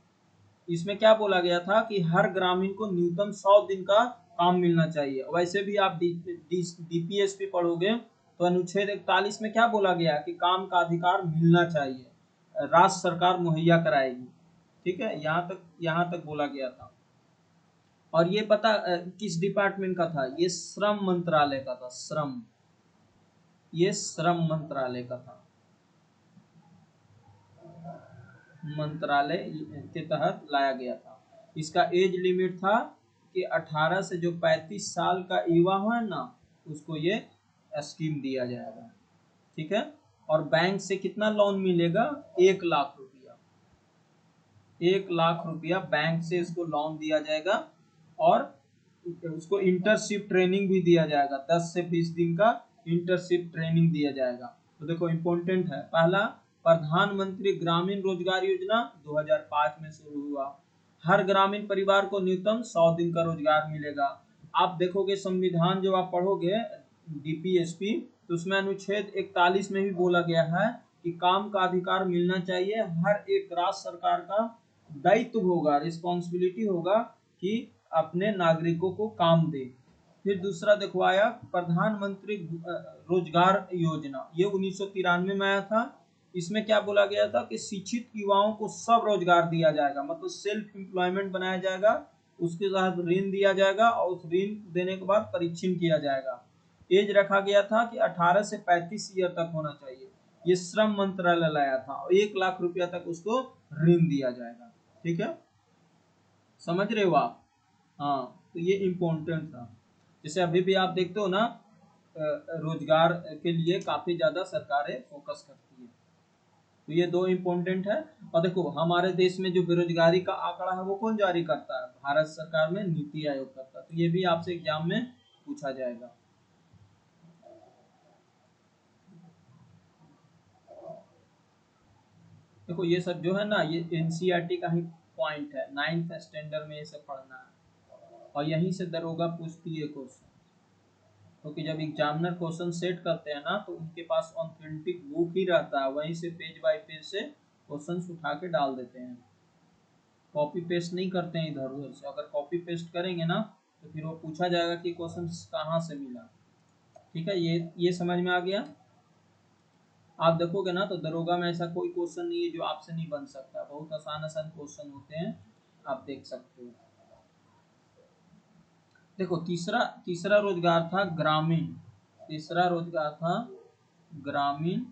इसमें क्या बोला गया था कि हर ग्रामीण को न्यूनतम 100 दिन का काम मिलना चाहिए। वैसे भी आप डीपीएसपी पढ़ोगे तो अनुच्छेद 41 में क्या बोला गया कि काम का अधिकार मिलना चाहिए, राज्य सरकार मुहैया कराएगी। ठीक है, यहाँ तक बोला गया था। और ये पता किस डिपार्टमेंट का था? ये श्रम मंत्रालय का था। श्रम, ये श्रम मंत्रालय का था, मंत्रालय के तहत लाया गया था। इसका एज लिमिट था कि 18 से जो 35 साल का युवा है ना, उसको ये स्कीम दिया जाएगा। ठीक है, और बैंक से कितना लोन मिलेगा? 1 लाख रुपया। 1 लाख रुपया बैंक से इसको लोन दिया जाएगा, और उसको इंटर्नशिप ट्रेनिंग भी दिया जाएगा। 10 से 20 दिन का इंटर्नशिप ट्रेनिंग दिया जाएगा। तो देखो इम्पोर्टेंट है। पहला, प्रधानमंत्री ग्रामीण रोजगार योजना 2005 में शुरू हुआ। हर ग्रामीण परिवार को न्यूनतम 100 दिन का रोजगार मिलेगा। आप देखोगे संविधान जब आप पढ़ोगे डीपीएसपी, तो उसमें अनुच्छेद 41 में भी बोला गया है कि काम का अधिकार मिलना चाहिए। हर एक राज्य सरकार का दायित्व होगा, रिस्पॉन्सिबिलिटी होगा कि अपने नागरिकों को काम दे। फिर दूसरा देखो आया प्रधानमंत्री रोजगार योजना, ये 1993 में आया था। इसमें क्या बोला गया था कि शिक्षित युवाओं को सब रोजगार दिया जाएगा, मतलब सेल्फ एम्प्लॉयमेंट बनाया जाएगा, उसके साथ ऋण दिया जाएगा, और उस ऋण देने के बाद परीक्षण किया जाएगा। एज रखा गया था कि 18 से 35 ईयर तक होना चाहिए। ये श्रम मंत्रालय लाया था, और 1 लाख रुपया तक उसको ऋण दिया जाएगा। ठीक है, समझ रहे हो आप? हाँ, तो ये इम्पोर्टेंट था। जैसे अभी भी आप देखते हो ना, रोजगार के लिए काफी ज्यादा सरकारें फोकस करती है। तो ये दो इम्पोर्टेंट है। और देखो हमारे देश में जो बेरोजगारी का आंकड़ा है वो कौन जारी करता है? भारत सरकार में नीति आयोग करता है। तो ये भी आपसे एग्जाम में पूछा जाएगा। देखो ये सब जो है ना, ये एनसीईआरटी का ही पॉइंट है। 9th स्टैंडर्ड में ये सब पढ़ना है, और यहीं से दरोगा पूछती है क्वेश्चन। क्योंकि जब एग्जामिनर क्वेश्चन सेट करते हैं ना, तो उनके पास ऑथेंटिक बुक ही रहता है, वहीं से पेज बाय पेज से क्वेश्चन उठा के डाल देते हैं। कॉपी पेस्ट नहीं करते हैं इधर उधर से। अगर कॉपी पेस्ट करेंगे ना, तो फिर वो पूछा जाएगा कि क्वेश्चन कहाँ से मिला। ठीक है, ये समझ में आ गया? आप देखोगे ना, तो दरोगा में ऐसा कोई क्वेश्चन नहीं है जो आपसे नहीं बन सकता। बहुत आसान आसान क्वेश्चन होते हैं, आप देख सकते हो। देखो तीसरा तीसरा रोजगार था ग्रामीण। तीसरा रोजगार था ग्रामीण,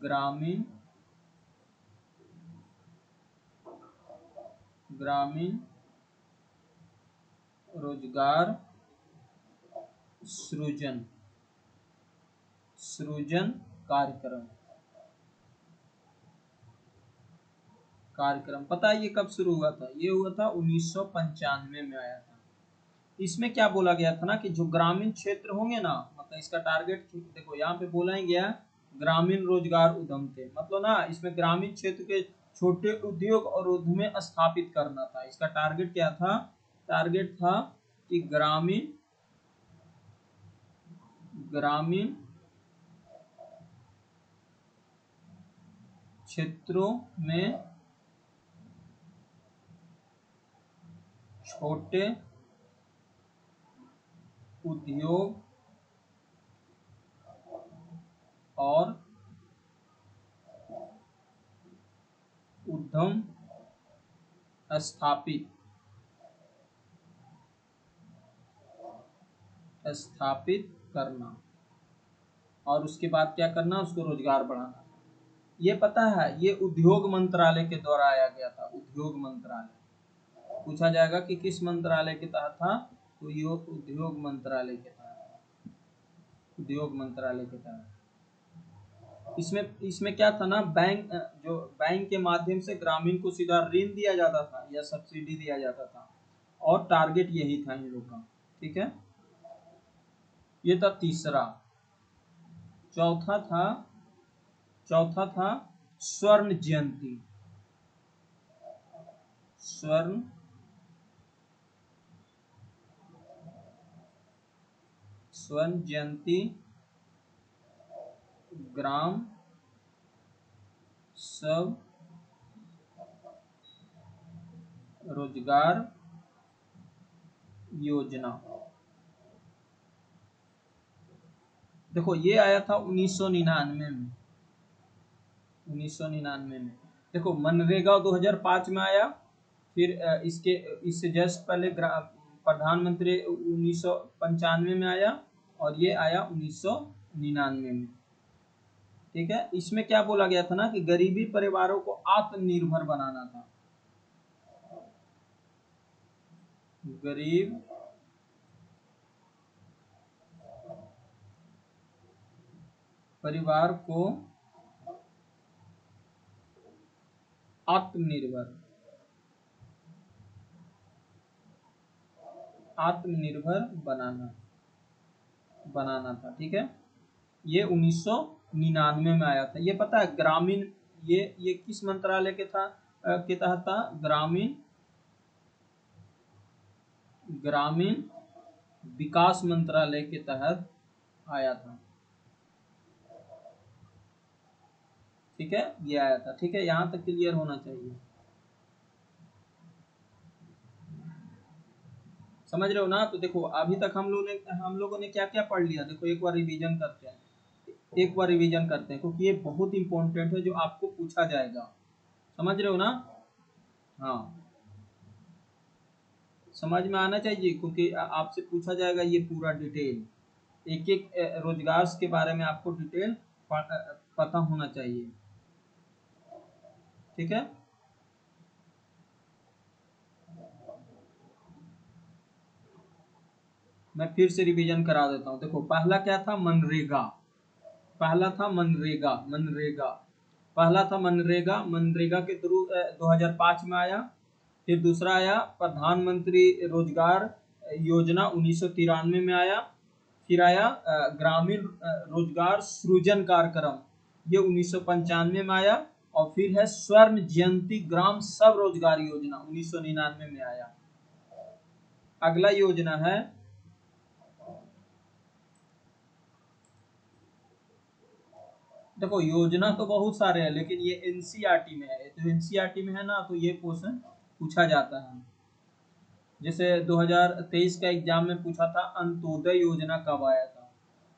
ग्रामीण ग्रामीण रोजगार सृजन, सृजन कार्यक्रम। कार्यक्रम पता है ये कब शुरू हुआ था? ये हुआ था 1995 में आया था। इसमें क्या बोला गया था ना, कि जो ग्रामीण क्षेत्र होंगे ना, मतलब इसका टारगेट देखो यहाँ पे बोला ही गया ग्रामीण रोजगार उद्यम थे, मतलब ना इसमें ग्रामीण क्षेत्र के छोटे उद्योग और उद्यम स्थापित करना था। इसका टारगेट क्या था? टारगेट था कि ग्रामीण ग्रामीण क्षेत्रों में छोटे उद्योग और उद्यम स्थापित स्थापित करना, और उसके बाद क्या करना? उसको रोजगार बढ़ाना। ये पता है, ये उद्योग मंत्रालय के द्वारा आया गया था। उद्योग मंत्रालय पूछा जाएगा कि किस मंत्रालय के तहत था, तो ये उद्योग मंत्रालय के तहत, उद्योग मंत्रालय के तहत। इसमें इसमें क्या था ना, जो बैंक के माध्यम से ग्रामीण को सीधा ऋण दिया जाता था या सब्सिडी दिया जाता था, और टारगेट यही था इन लोग का। ठीक है, ये था तीसरा। चौथा था चौथा था स्वर्ण जयंती। स्वर्ण स्वर्ण जयंती ग्राम सब रोजगार योजना। देखो ये आया था 1999 में। 1999 में। देखो मनरेगा 2005 में आया, फिर इससे जस्ट पहले प्रधानमंत्री 1995 में आया, और ये आया 1999 में। ठीक है, इसमें क्या बोला गया था ना कि गरीबी परिवारों को आत्मनिर्भर बनाना था। गरीब परिवार को आत्मनिर्भर बनाना था। ठीक है, ये 1999 में आया था। ये पता है ग्रामीण, ये किस मंत्रालय के तहत था? ग्रामीण विकास मंत्रालय के तहत आया था। ठीक है, ये आया था। ठीक है, यहाँ तक क्लियर होना चाहिए। समझ रहे हो ना? तो देखो अभी तक हम लोगों ने क्या क्या पढ़ लिया, देखो एक बार रिवीजन करते हैं, क्योंकि ये बहुत इंपॉर्टेंट है, जो आपको पूछा जाएगा। समझ रहे हो ना? हाँ, समझ में आना चाहिए, क्योंकि आपसे पूछा जाएगा ये पूरा डिटेल, एक एक रोजगार के बारे में आपको डिटेल पता होना चाहिए। ठीक है, मैं फिर से रिवीजन करा देता हूँ। देखो पहला क्या था? मनरेगा। मनरेगा के थ्रू 2005 में आया। फिर दूसरा आया प्रधानमंत्री रोजगार योजना 1993 में आया। फिर आया ग्रामीण रोजगार सृजन कार्यक्रम, ये 1995 में आया। और फिर है स्वर्ण जयंती ग्राम सब रोजगार योजना, 1999 में आया। अगला योजना है, देखो योजना तो बहुत सारे हैं, लेकिन ये एनसीईआरटी में है, तो एनसीईआरटी में है ना, तो ये क्वेश्चन पूछा जाता है। जैसे 2023 का एग्जाम में पूछा था अंत्योदय योजना कब आया था।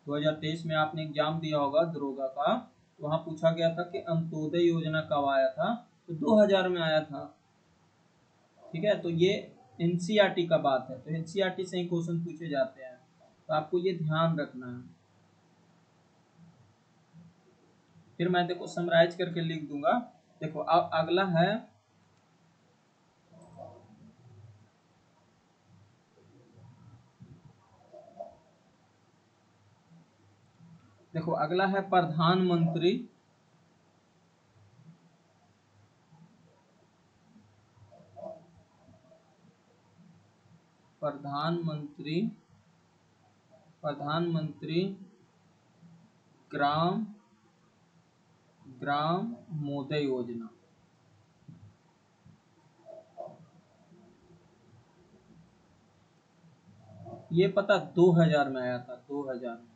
2023 में आपने एग्जाम दिया होगा दरोगा का, वहां पूछा गया था कि अंत्योदय योजना कब आया था, तो 2000 में आया था। ठीक है, तो ये एनसीईआरटी का बात है, तो एनसीईआरटी से ही क्वेश्चन पूछे जाते हैं, तो आपको ये ध्यान रखना है। फिर मैं देखो समराइज करके लिख दूंगा। देखो अब अगला है, देखो अगला है प्रधानमंत्री प्रधानमंत्री प्रधानमंत्री ग्राम मोदय योजना। ये पता 2000 में आया था, 2000 में,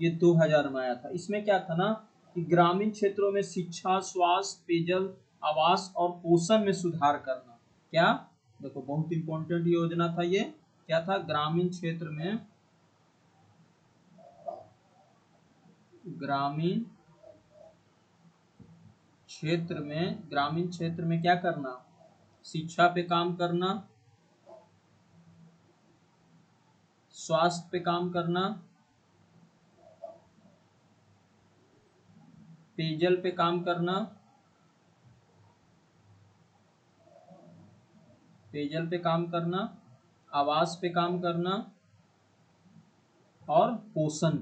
ये 2000 में आया था। इसमें क्या था ना कि ग्रामीण क्षेत्रों में शिक्षा, स्वास्थ्य, पेयजल, आवास और पोषण में सुधार करना। क्या? देखो बहुत इंपॉर्टेंट योजना था ये। क्या था? ग्रामीण क्षेत्र में क्या करना? शिक्षा पे काम करना, स्वास्थ्य पे काम करना, पेयजल पे काम करना, आवास पे काम करना, और पोषण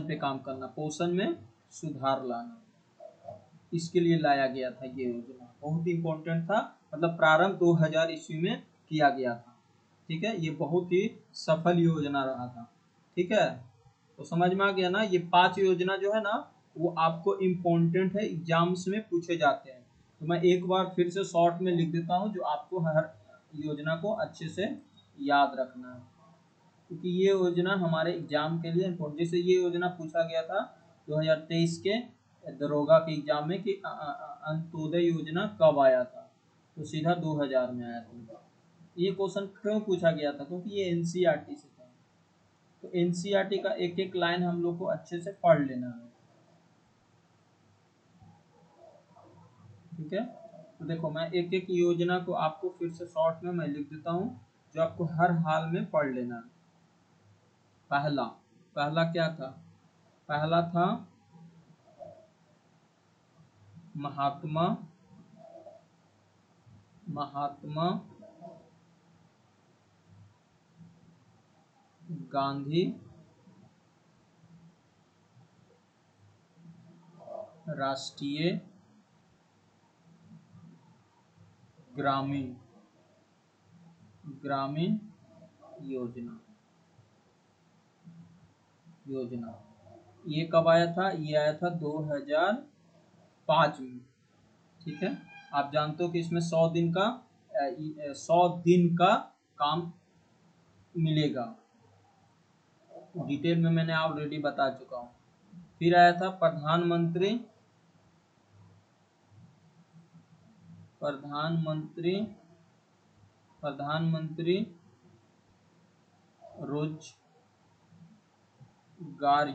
पे काम करना, पोषण में सुधार लाना। इसके लिए लाया गया था ये योजना, बहुत इंपॉर्टेंट था, मतलब प्रारंभ 2000 ईस्वी में किया गया था। ठीक है, ये बहुत ही सफल योजना रहा था। ठीक है, तो समझ में आ गया ना? ये 5 योजना जो है ना, वो आपको इम्पोर्टेंट है, एग्जाम्स में पूछे जाते हैं। तो मैं एक बार फिर से शॉर्ट में लिख देता हूँ, जो आपको हर योजना को अच्छे से याद रखना है, क्योंकि ये योजना हमारे एग्जाम के लिए इम्पोर्टेंट। जैसे ये योजना पूछा गया था 2023 के दरोगा के एग्जाम में कि अंत्योदय योजना कब आया था, तो सीधा 2000 में आया था। ये क्वेश्चन क्यों पूछा गया था? क्योंकि ये एनसीईआरटी से था। तो एनसीईआरटी का एक एक लाइन हम लोग को अच्छे से पढ़ लेना है, ठीक है। तो देखो मैं एक एक योजना को आपको फिर से शॉर्ट में मैं लिख देता हूँ, जो आपको हर हाल में पढ़ लेना है। पहला पहला क्या था? पहला था महात्मा महात्मा गांधी राष्ट्रीय ग्रामीण ग्रामीण योजना योजना। ये कब आया था? ये आया था 2005 में, ठीक है। आप जानते हो कि इसमें 100 दिन का काम मिलेगा, डिटेल में मैंने ऑलरेडी बता चुका हूँ। फिर आया था प्रधानमंत्री प्रधानमंत्री प्रधानमंत्री रोजगार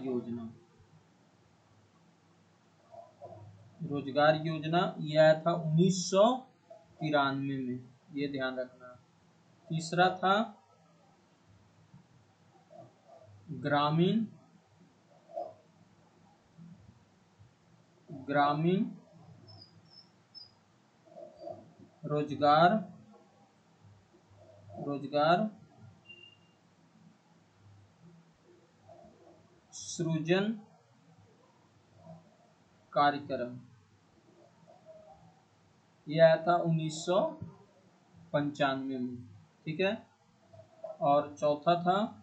योजना रोजगार योजना। ये आया था 1993 में, ये ध्यान रखना। तीसरा था ग्रामीण ग्रामीण रोजगार रोजगार सृजन कार्यक्रम। ये आया था 1995 में, ठीक है। और चौथा था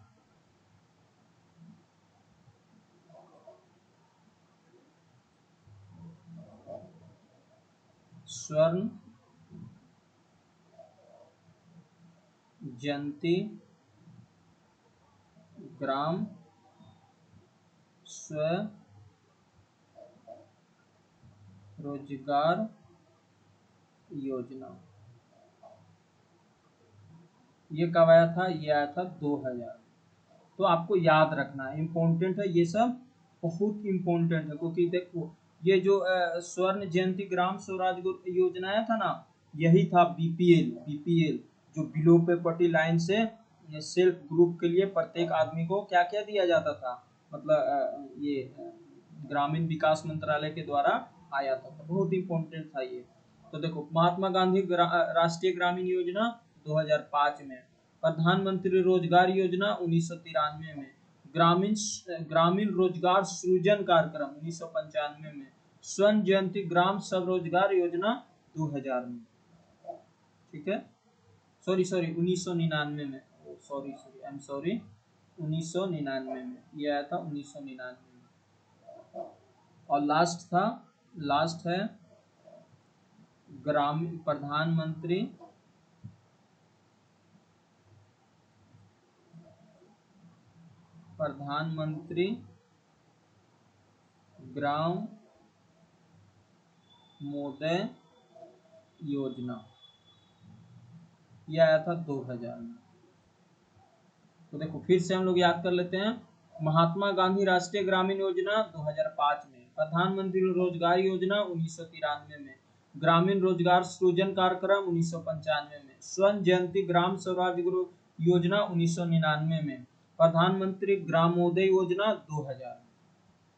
स्वर्ण जयंती ग्राम स्व रोजगार योजना। ये कब आया था? ये आया था 2000। तो आपको याद रखना है, इम्पोर्टेंट है ये सब, बहुत इम्पोर्टेंट है। क्योंकि देखो ये जो स्वर्ण जयंती ग्राम स्वराज योजना आया था ना, यही था बीपीएल जो बिलो पेपर्टी लाइन से सेल्फ ग्रुप के लिए प्रत्येक आदमी को क्या क्या दिया जाता था, मतलब ये ग्रामीण विकास मंत्रालय के द्वारा आया था। तो बहुत इम्पोर्टेंट था ये। तो देखो महात्मा गांधी राष्ट्रीय ग्रामीण योजना 2005 में, प्रधानमंत्री रोजगार योजना 1993 में, ग्रामीण ग्रामीण रोजगार सृजन कार्यक्रम 1995 में, स्वर्ण जयंती ग्राम स्वरोजगार योजना 2000 में, ठीक है। सॉरी 1999 में, सॉरी आई एम सॉरी, 1999 में ये आया था, 1999 में। और लास्ट है ग्रामीण प्रधानमंत्री ग्राम मोदय योजना। यह आया था 2000 में। तो देखो फिर से हम लोग याद कर लेते हैं। महात्मा गांधी राष्ट्रीय ग्रामीण योजना 2005 में, प्रधानमंत्री रोजगार योजना 1993 में, ग्रामीण रोजगार सृजन कार्यक्रम 1995 में, स्वर्ण जयंती ग्राम स्वराज योजना 1999 में, प्रधानमंत्री ग्रामोदय योजना 2000 में।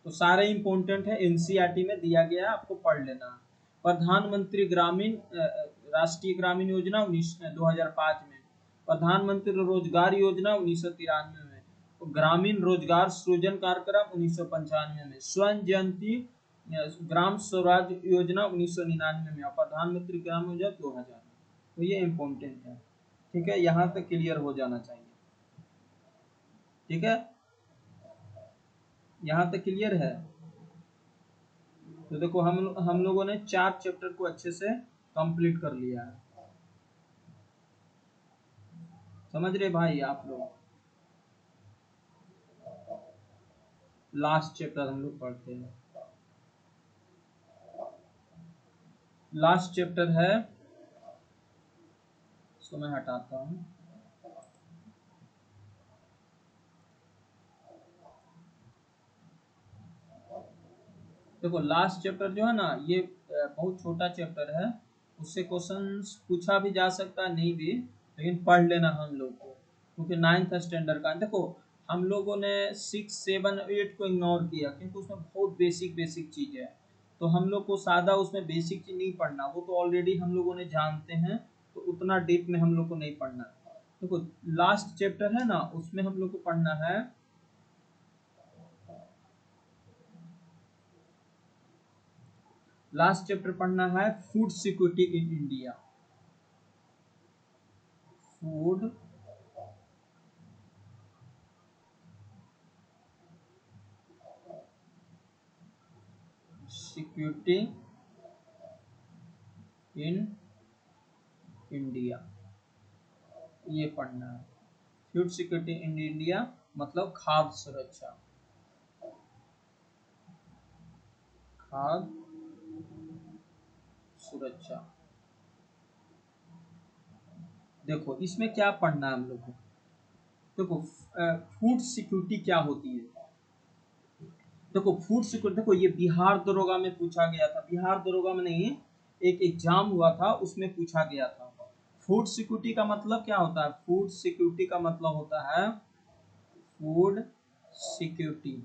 तो सारे इंपॉर्टेंट है, एनसीईआरटी में दिया गया, आपको पढ़ लेना। प्रधानमंत्री ग्रामीण राष्ट्रीय ग्रामीण योजना 2005 में, प्रधानमंत्री रोजगार योजना 1993 में, ग्रामीण रोजगार सृजन कार्यक्रम 1995 में, स्वर्ण जयंती ग्राम स्वराज योजना 1999 में, और प्रधानमंत्री ग्राम योजना 2000 में। तो ये इम्पोर्टेंट है, ठीक है। यहाँ तक क्लियर हो जाना चाहिए, ठीक है। यहाँ तक क्लियर है। तो देखो हम लोगों ने 4 चैप्टर को अच्छे से कंप्लीट कर लिया है, समझ रहे भाई आप लोग। लास्ट चैप्टर हम लोग पढ़ते हैं। लास्ट चैप्टर है, इसको मैं हटाता हूँ। देखो लास्ट चैप्टर जो है ना, ये बहुत छोटा चैप्टर है, उससे क्वेश्चंस पूछा भी जा सकता है, नहीं भी, लेकिन पढ़ लेना हम लोग को, क्योंकि 9th स्टैंडर्ड का देखो, हम लोगों ने 6, 7, 8 को इग्नोर किया क्योंकि उसमें बहुत बेसिक बेसिक चीज़ है। तो हम लोग को सादा उसमें बेसिक चीज नहीं पढ़ना, वो तो ऑलरेडी हम लोगों ने जानते हैं, तो उतना डीप में हम लोग को नहीं पढ़ना। देखो लास्ट चैप्टर है ना, उसमें हम लोग को पढ़ना है लास्ट चैप्टर पढ़ना है food security in India. Food security in India, ये पढ़ना है। फूड सिक्योरिटी इन इंडिया मतलब खाद्य सुरक्षा, खाद्य सुरक्षा। देखो इसमें क्या पढ़ना है हम लोग को, देखो फूड सिक्योरिटी क्या होती है। देखो फूड सिक्योरिटी, देखो ये बिहार दरोगा में पूछा गया था, बिहार दरोगा में नहीं, एक एग्जाम हुआ था उसमें पूछा गया था। फूड सिक्योरिटी का मतलब क्या होता है, फूड सिक्योरिटी का मतलब होता है, फूड सिक्योरिटी,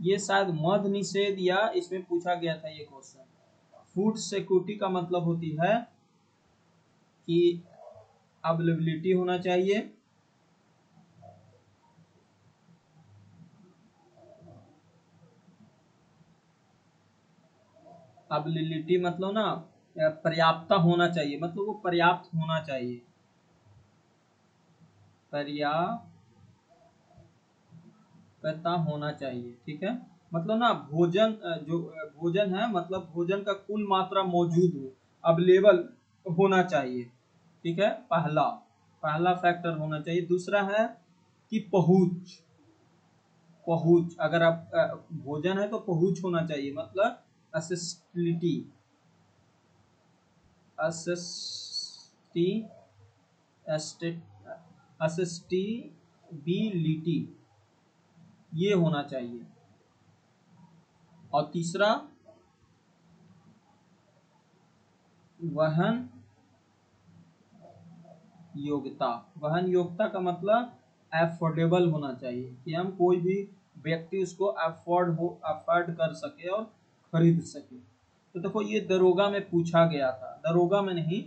ये शायद मद्य निषेध या इसमें पूछा गया था ये क्वेश्चन। फूड सिक्योरिटी का मतलब होती है कि अवेलेबिलिटी होना चाहिए, अवेलेबिलिटी मतलब ना पर्याप्तता होना चाहिए, मतलब वो पर्याप्त होना चाहिए, पर्याप्तता होना चाहिए, ठीक है। मतलब ना भोजन जो भोजन है, मतलब भोजन का कुल मात्रा मौजूद हो, अवेलेबल होना चाहिए, ठीक है। पहला पहला फैक्टर होना चाहिए। दूसरा है कि पहुंच, पहुंच अगर आप भोजन है तो पहुंच होना चाहिए, मतलब असेसिबिलिटी, असेसिटी असेसिबिलिटी, ये होना चाहिए। और तीसरा वहन योग्यता, वहन योग्यता का मतलब अफोर्डेबल होना चाहिए, कि हम कोई भी व्यक्ति उसको अफोर्ड कर सके और खरीद सके। तो देखो ये दरोगा में पूछा गया था, दरोगा में नहीं,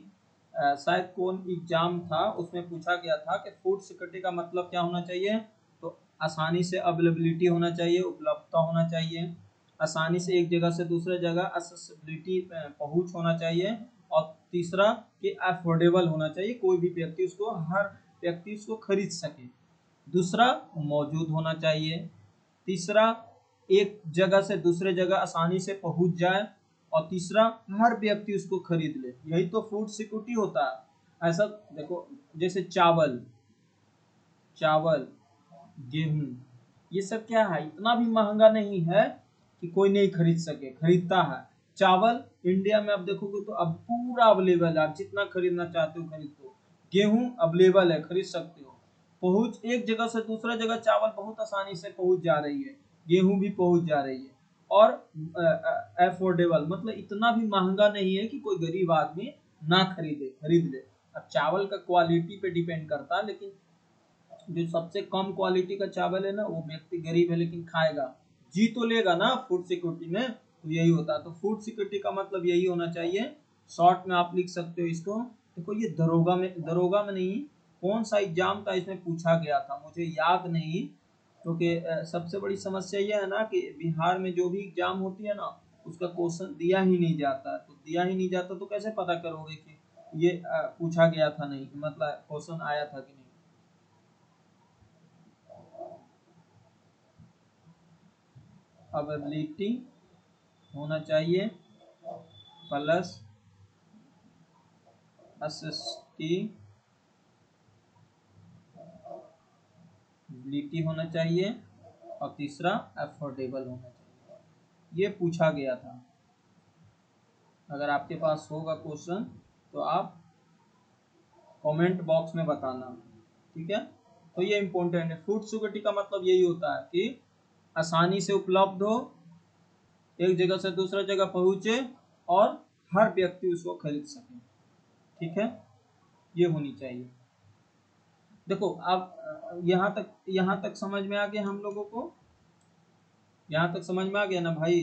शायद कौन एग्जाम था उसमें पूछा गया था कि फूड सिक्योरिटी का मतलब क्या होना चाहिए। तो आसानी से अवेलेबिलिटी होना चाहिए, उपलब्धता होना चाहिए, आसानी से एक जगह से दूसरे जगह असेसिबिलिटी पहुंच होना चाहिए, और तीसरा कि अफोर्डेबल होना चाहिए, कोई भी व्यक्ति उसको, हर व्यक्ति उसको खरीद सके। दूसरा मौजूद होना चाहिए। तीसरा एक जगह से दूसरे जगह आसानी से पहुंच जाए। और तीसरा हर व्यक्ति उसको खरीद ले, यही तो फूड सिक्योरिटी होता है। ऐसा देखो जैसे चावल, चावल, गेहूं, ये सब क्या है, इतना भी महंगा नहीं है कि कोई नहीं खरीद सके, खरीदता है। चावल इंडिया में आप देखोगे तो अब पूरा अवेलेबल है, आप जितना खरीदना चाहते हो खरीद लो। गेहूं अवेलेबल है, खरीद सकते हो। पहुंच, एक जगह से दूसरा जगह चावल बहुत आसानी से पहुंच जा रही है, गेहूं भी पहुंच जा रही है। और अफोर्डेबल मतलब इतना भी महंगा नहीं है कि कोई गरीब आदमी ना खरीदे, खरीद ले। अब चावल का क्वालिटी पे डिपेंड करता है, लेकिन जो सबसे कम क्वालिटी का चावल है ना, वो व्यक्ति गरीब है लेकिन खाएगा, जी तो लेगा ना फूड सिक्योरिटी में। तो यही होता है, तो फूड सिक्योरिटी का मतलब यही होना चाहिए। शॉर्ट में आप लिख सकते हो इसको। देखो ये दरोगा में नहीं, कौन सा एग्जाम था इसमें पूछा गया था मुझे याद नहीं, क्योंकि सबसे बड़ी समस्या यह है ना कि बिहार में जो भी एग्जाम होती है ना, उसका क्वेश्चन दिया ही नहीं जाता, तो दिया ही नहीं जाता तो कैसे पता करोगे कि ये पूछा गया था नहीं, मतलब क्वेश्चन आया था कि नहीं। अवेबिलिटी होना चाहिए प्लस असेसिबिलिटी होना चाहिए, और तीसरा अफोर्डेबल होना चाहिए, ये पूछा गया था। अगर आपके पास होगा क्वेश्चन तो आप कमेंट बॉक्स में बताना, ठीक है। तो ये इम्पोर्टेंट है, फूड सिक्योरिटी का मतलब यही होता है कि आसानी से उपलब्ध हो, एक जगह से दूसरा जगह पहुंचे और हर व्यक्ति उसको खरीद सके। ठीक है, ये होनी चाहिए। देखो अब यहाँ तक समझ में आ गया हम लोगों को, यहाँ तक समझ में आ गया ना भाई।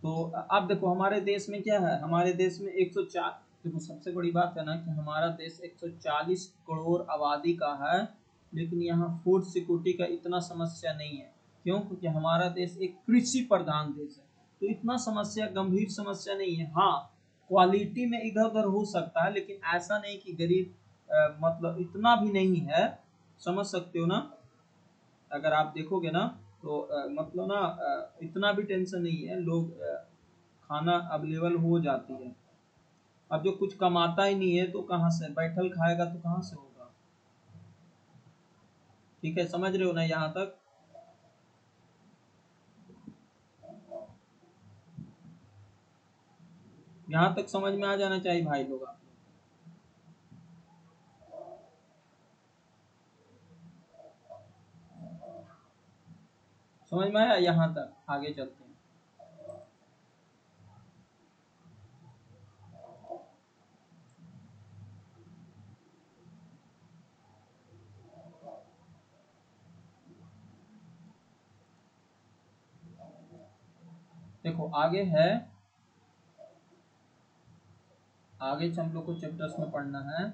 तो अब देखो हमारे देश में क्या है, हमारे देश में 104, देखो सबसे बड़ी बात है ना कि हमारा देश 140 करोड़ आबादी का है, लेकिन यहाँ फूड सिक्योरिटी का इतना समस्या नहीं है। क्यों? क्योंकि हमारा देश एक कृषि प्रधान देश है, तो इतना समस्या, गंभीर समस्या नहीं है। हाँ, क्वालिटी में इधर उधर हो सकता है, लेकिन ऐसा नहीं कि गरीब मतलब इतना भी नहीं है, समझ सकते हो ना। अगर आप देखोगे ना तो मतलब ना इतना भी टेंशन नहीं है, लोग खाना अवेलेबल हो जाती है। अब जो कुछ कमाता ही नहीं है तो कहाँ से बैठल खाएगा, तो कहाँ से होगा। ठीक है, समझ रहे हो ना यहाँ तक। यहाँ तक समझ में आ जाना चाहिए भाई लोग आप। समझ में आया? यहाँ तक आगे चलते हैं। देखो आगे है, आगे हम लोग को चैप्टर्स में पढ़ना है।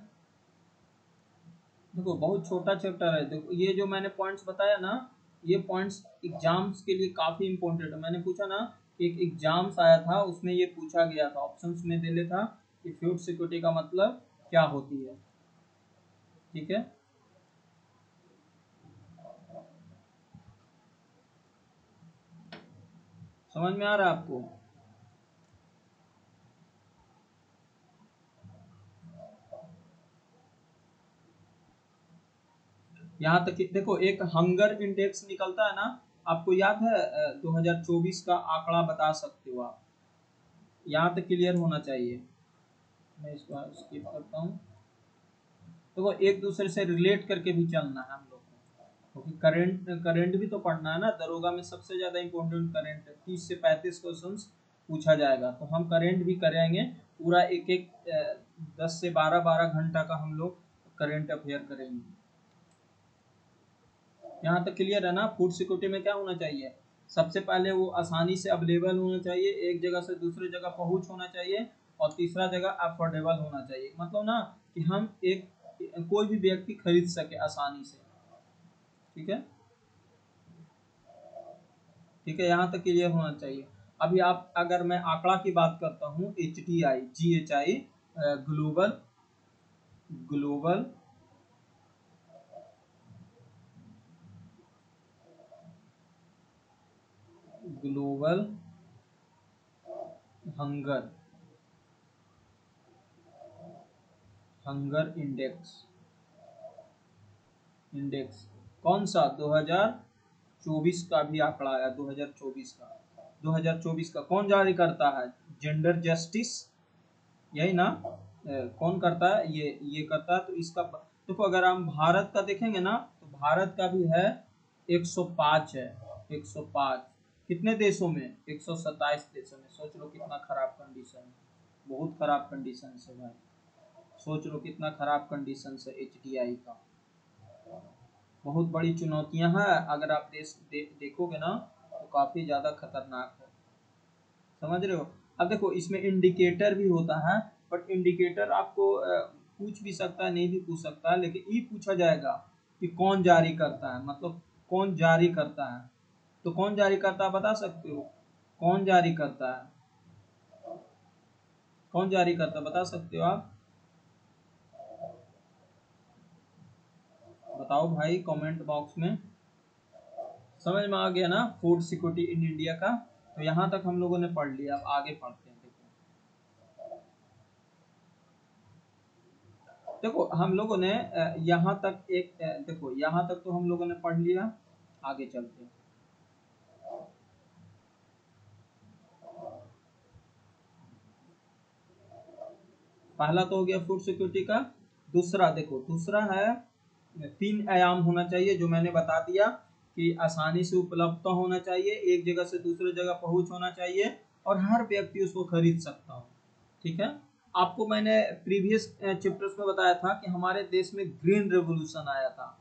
देखो बहुत छोटा चैप्टर है। देखो ये जो मैंने पॉइंट्स बताया ना, ये पॉइंट्स एग्जाम्स के लिए काफी इंपॉर्टेंट है। मैंने पूछा ना कि एक एग्जाम्स आया था, उसमें ये पूछा गया था, ऑप्शंस में दे ले था कि फूड सिक्योरिटी का मतलब क्या होती है। ठीक है, समझ में आ रहा है आपको? यहाँ तक कि देखो एक हंगर इंडेक्स निकलता है ना, आपको याद है 2024 का आंकड़ा बता सकते हो आप। यहाँ तक क्लियर होना चाहिए। मैं इसको स्किप करता हूँ। तो वो एक दूसरे से रिलेट करके भी चलना है हम लोग को, क्योंकि करंट करंट भी तो पढ़ना है ना। दरोगा में सबसे ज्यादा इंपॉर्टेंट करंट है, 30 से 35 क्वेश्चन पूछा जाएगा, तो हम करंट भी करेंगे पूरा। एक एक 10 से 12 घंटा का हम लोग करंट अफेयर करेंगे। यहाँ तक क्लियर है ना? फूड सिक्योरिटी में क्या होना चाहिए, सबसे पहले वो आसानी से अवेलेबल होना चाहिए, एक जगह से दूसरी जगह पहुंच होना चाहिए, और तीसरा जगह अफोर्डेबल होना चाहिए। मतलब ना कि हम एक कोई भी व्यक्ति खरीद सके आसानी से। ठीक है, ठीक है, यहाँ तक क्लियर होना चाहिए। अभी आप, अगर मैं आंकड़ा की बात करता हूँ, GHI global global global hunger hunger index index कौन सा, 2024 का भी आंकड़ा आया। 2024 का, 2024 का कौन जारी करता है? जेंडर जस्टिस, यही ना? कौन करता है? ये करता है। तो इसका देखो, अगर हम भारत का देखेंगे ना, तो भारत का भी है 105 है। 105 कितने देशों में? 127 देशों में। सोच लो कितना खराब कंडीशन है, बहुत खराब कंडीशन से भाई। सोच लो कितना खराब कंडीशन से HDI का। बहुत बड़ी चुनौतियां हैं, अगर आप देखोगे ना तो काफी ज्यादा खतरनाक है। समझ रहे हो? अब देखो इसमें इंडिकेटर भी होता है, बट इंडिकेटर आपको पूछ भी सकता है, नहीं भी पूछ सकता है, लेकिन ये पूछा जाएगा कि कौन जारी करता है, मतलब कौन जारी करता है। तो कौन जारी करता है बता सकते हो? कौन जारी करता है? कौन जारी करता है बता सकते हो आप? बताओ भाई कमेंट बॉक्स में। समझ में आ गया ना फूड सिक्योरिटी इन इंडिया का? तो यहाँ तक हम लोगों ने पढ़ लिया, अब आगे पढ़ते हैं। देखो हम लोगों ने यहाँ तक देखो यहाँ तक तो हम लोगों ने पढ़ लिया, आगे चलते हैं। पहला तो हो गया फूड सिक्योरिटी का। दूसरा देखो, दूसरा है 3 आयाम होना चाहिए, जो मैंने बता दिया। कि आसानी से उपलब्ध होना चाहिए, एक जगह से दूसरे जगह पहुंच होना चाहिए और हर व्यक्ति उसको खरीद सकता हो। ठीक है, आपको मैंने प्रीवियस चैप्टर्स में बताया था कि हमारे देश में ग्रीन रेवोल्यूशन आया था।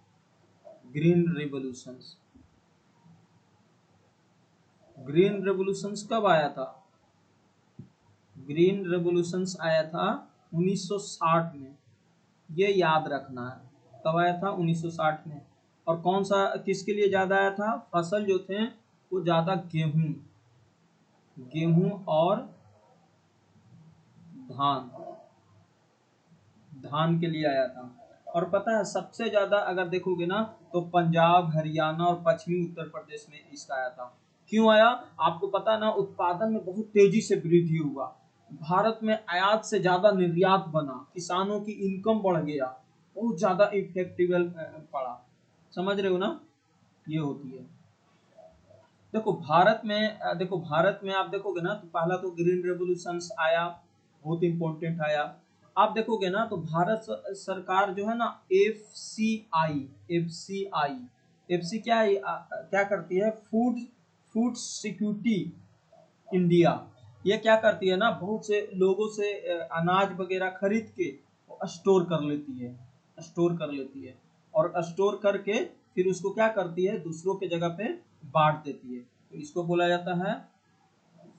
ग्रीन रेवोल्यूशन, ग्रीन रेवोल्यूशन कब आया था? ग्रीन रेवोल्यूशन आया था 1960 में, ये याद रखना है। कब आया था? 1960 में। और कौन सा, किसके लिए ज्यादा आया था? फसल जो थे वो ज्यादा गेहूं, गेहूं और धान, धान के लिए आया था। और पता है सबसे ज्यादा अगर देखोगे ना तो पंजाब, हरियाणा और पश्चिमी उत्तर प्रदेश में इसका आया था। क्यों आया? आपको पता ना, उत्पादन में बहुत तेजी से वृद्धि हुआ, भारत में आयात से ज्यादा निर्यात बना, किसानों की इनकम बढ़ गया, बहुत ज्यादा इफेक्टिव पड़ा। समझ रहे हो ना? ये होती है। देखो भारत में, देखो भारत में आप देखोगे ना तो पहला तो ग्रीन रेवोल्यूशन आया, बहुत इंपॉर्टेंट आया। आप देखोगे ना तो भारत सरकार जो है ना एफसीआई, एफसीआई, एफसी क्या है, क्या करती है? Food, food security India. ये क्या करती है ना, बहुत से लोगों से अनाज वगैरह खरीद के स्टोर कर लेती है, स्टोर कर लेती है और स्टोर करके फिर उसको क्या करती है? दूसरों के जगह पे बांट देती है। तो इसको बोला जाता है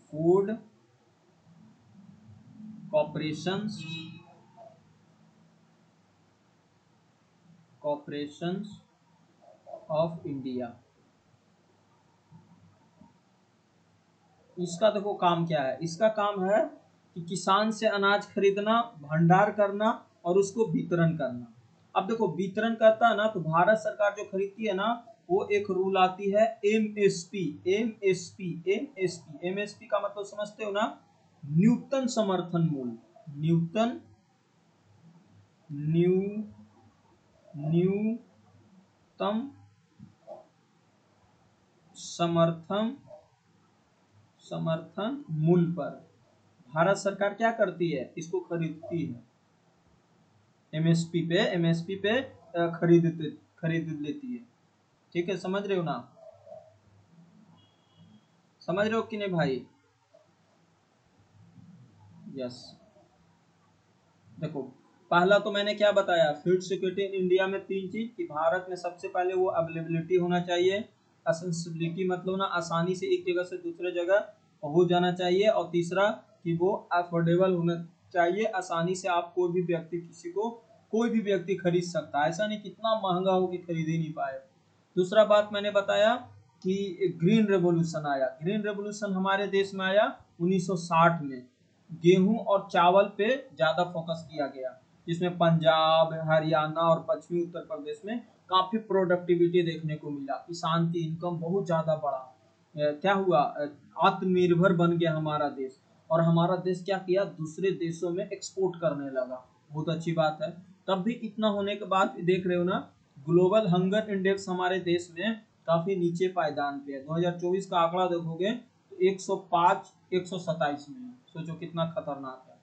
food corporation, corporation of India. इसका देखो काम क्या है? इसका काम है कि किसान से अनाज खरीदना, भंडार करना और उसको वितरण करना। अब देखो वितरण करता है ना तो भारत सरकार जो खरीदती है ना, वो एक रूल आती है एमएसपी, एमएसपी, एमएसपी, एमएसपी का मतलब समझते हो ना? न्यूनतम समर्थन मूल्य, न्यूटन, न्यू न्यूनतम समर्थन, समर्थन मूल्य पर भारत सरकार क्या करती है? इसको खरीदती है, एमएसपी पे, एमएसपी पे खरीद लेती है। ठीक है, समझ रहे हो ना? समझ रहे हो कि नहीं भाई? यस। देखो पहला तो मैंने क्या बताया, फूड सिक्योरिटी इन इंडिया में तीन चीज, कि भारत में सबसे पहले वो अवेलेबिलिटी होना चाहिए, एक्सेसिबिलिटी मतलब ना आसानी से एक जगह से दूसरे जगह पहुंच जाना चाहिए, और तीसरा कि वो अफोर्डेबल होना चाहिए, आसानी से आप कोई भी व्यक्ति, किसी को कोई भी व्यक्ति खरीद सकता है, ऐसा नहीं कितना महंगा हो कि खरीद ही नहीं पाए। दूसरा बात मैंने बताया कि ग्रीन रेवोल्यूशन आया, ग्रीन रेवोल्यूशन हमारे देश में आया 1960 में, गेहूं और चावल पे ज्यादा फोकस किया गया, जिसमें पंजाब, हरियाणा और पश्चिमी उत्तर प्रदेश में काफी प्रोडक्टिविटी देखने को मिला, किसान की इनकम बहुत ज्यादा बढ़ा। क्या हुआ? आत्मनिर्भर बन गया हमारा देश, और हमारा देश क्या किया? दूसरे देशों में एक्सपोर्ट करने लगा। बहुत अच्छी बात है। तब भी इतना होने के बाद देख रहे हो ना, ग्लोबल हंगर इंडेक्स हमारे देश में काफी नीचे पायदान पे है। 2024 का आंकड़ा देखोगे तो 105, 127 में है। सोचो कितना खतरनाक है।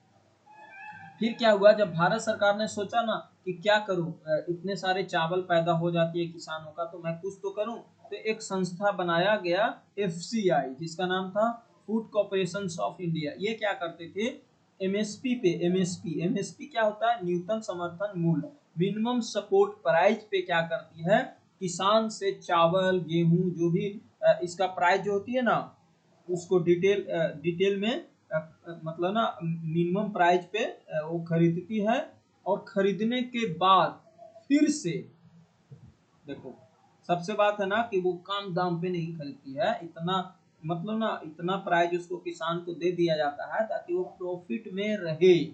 फिर क्या हुआ, जब भारत सरकार ने सोचा ना कि क्या करूं, इतने सारे चावल पैदा हो जाती है किसानों का, तो मैं कुछ तो करूं, तो एक संस्था बनाया गया एफसीआई, जिसका नाम था फूड कॉर्पोरेशन ऑफ इंडिया। ये क्या करते थे? एमएसपी पे, एमएसपी, एमएसपी क्या होता है? न्यूनतम समर्थन मूल्य, मिनिमम सपोर्ट प्राइस पे क्या करती है? किसान से चावल, गेहूं, जो भी इसका प्राइस जो होती है ना, उसको डिटेल में मतलब ना मिनिमम प्राइस पे वो खरीदती है, और खरीदने के बाद फिर से, देखो सबसे बात है ना कि वो कम दाम पे नहीं खरीदती है, इतना मतलब ना इतना प्राइस उसको किसान को दे दिया जाता है ताकि वो प्रॉफिट में रहे,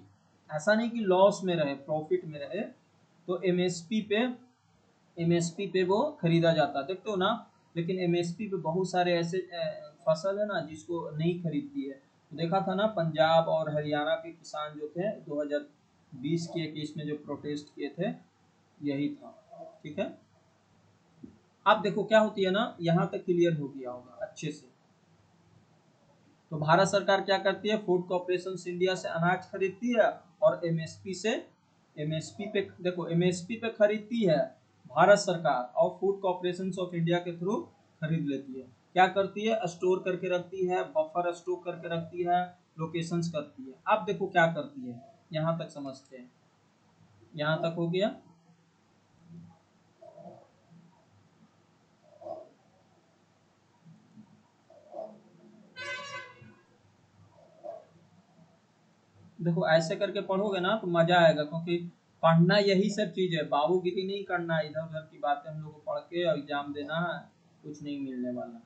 ऐसा नहीं कि लॉस में रहे, प्रॉफिट में रहे। तो एमएसपी पे वो खरीदा जाता है, देखते हो ना। लेकिन एमएसपी पे बहुत सारे ऐसे फसल है ना जिसको नहीं खरीदती है। तो देखा था ना पंजाब और हरियाणा के किसान जो थे 2020 के 21 में जो प्रोटेस्ट किए थे, यही था। ठीक है, अब देखो क्या होती है ना, यहाँ तक क्लियर हो गया होगा अच्छे से। तो भारत सरकार क्या करती है? फूड कॉर्पोरेशन इंडिया से अनाज खरीदती है और एमएसपी से, एमएसपी पे देखो, एमएसपी पे खरीदती है, भारत सरकार और फूड कॉर्पोरेशन ऑफ इंडिया के थ्रू खरीद लेती है। क्या करती है? स्टोर करके रखती है, बफर स्टॉक करके रखती है, लोकेशंस करती है। अब देखो क्या करती है, यहाँ तक समझते हैं। यहाँ तक हो गया। देखो ऐसे करके पढ़ोगे ना तो मजा आएगा, क्योंकि पढ़ना यही सब चीज है, बाबूगिरी नहीं करना है, इधर उधर की बातें हम लोग को पढ़ के एग्जाम देना है, कुछ नहीं मिलने वाला।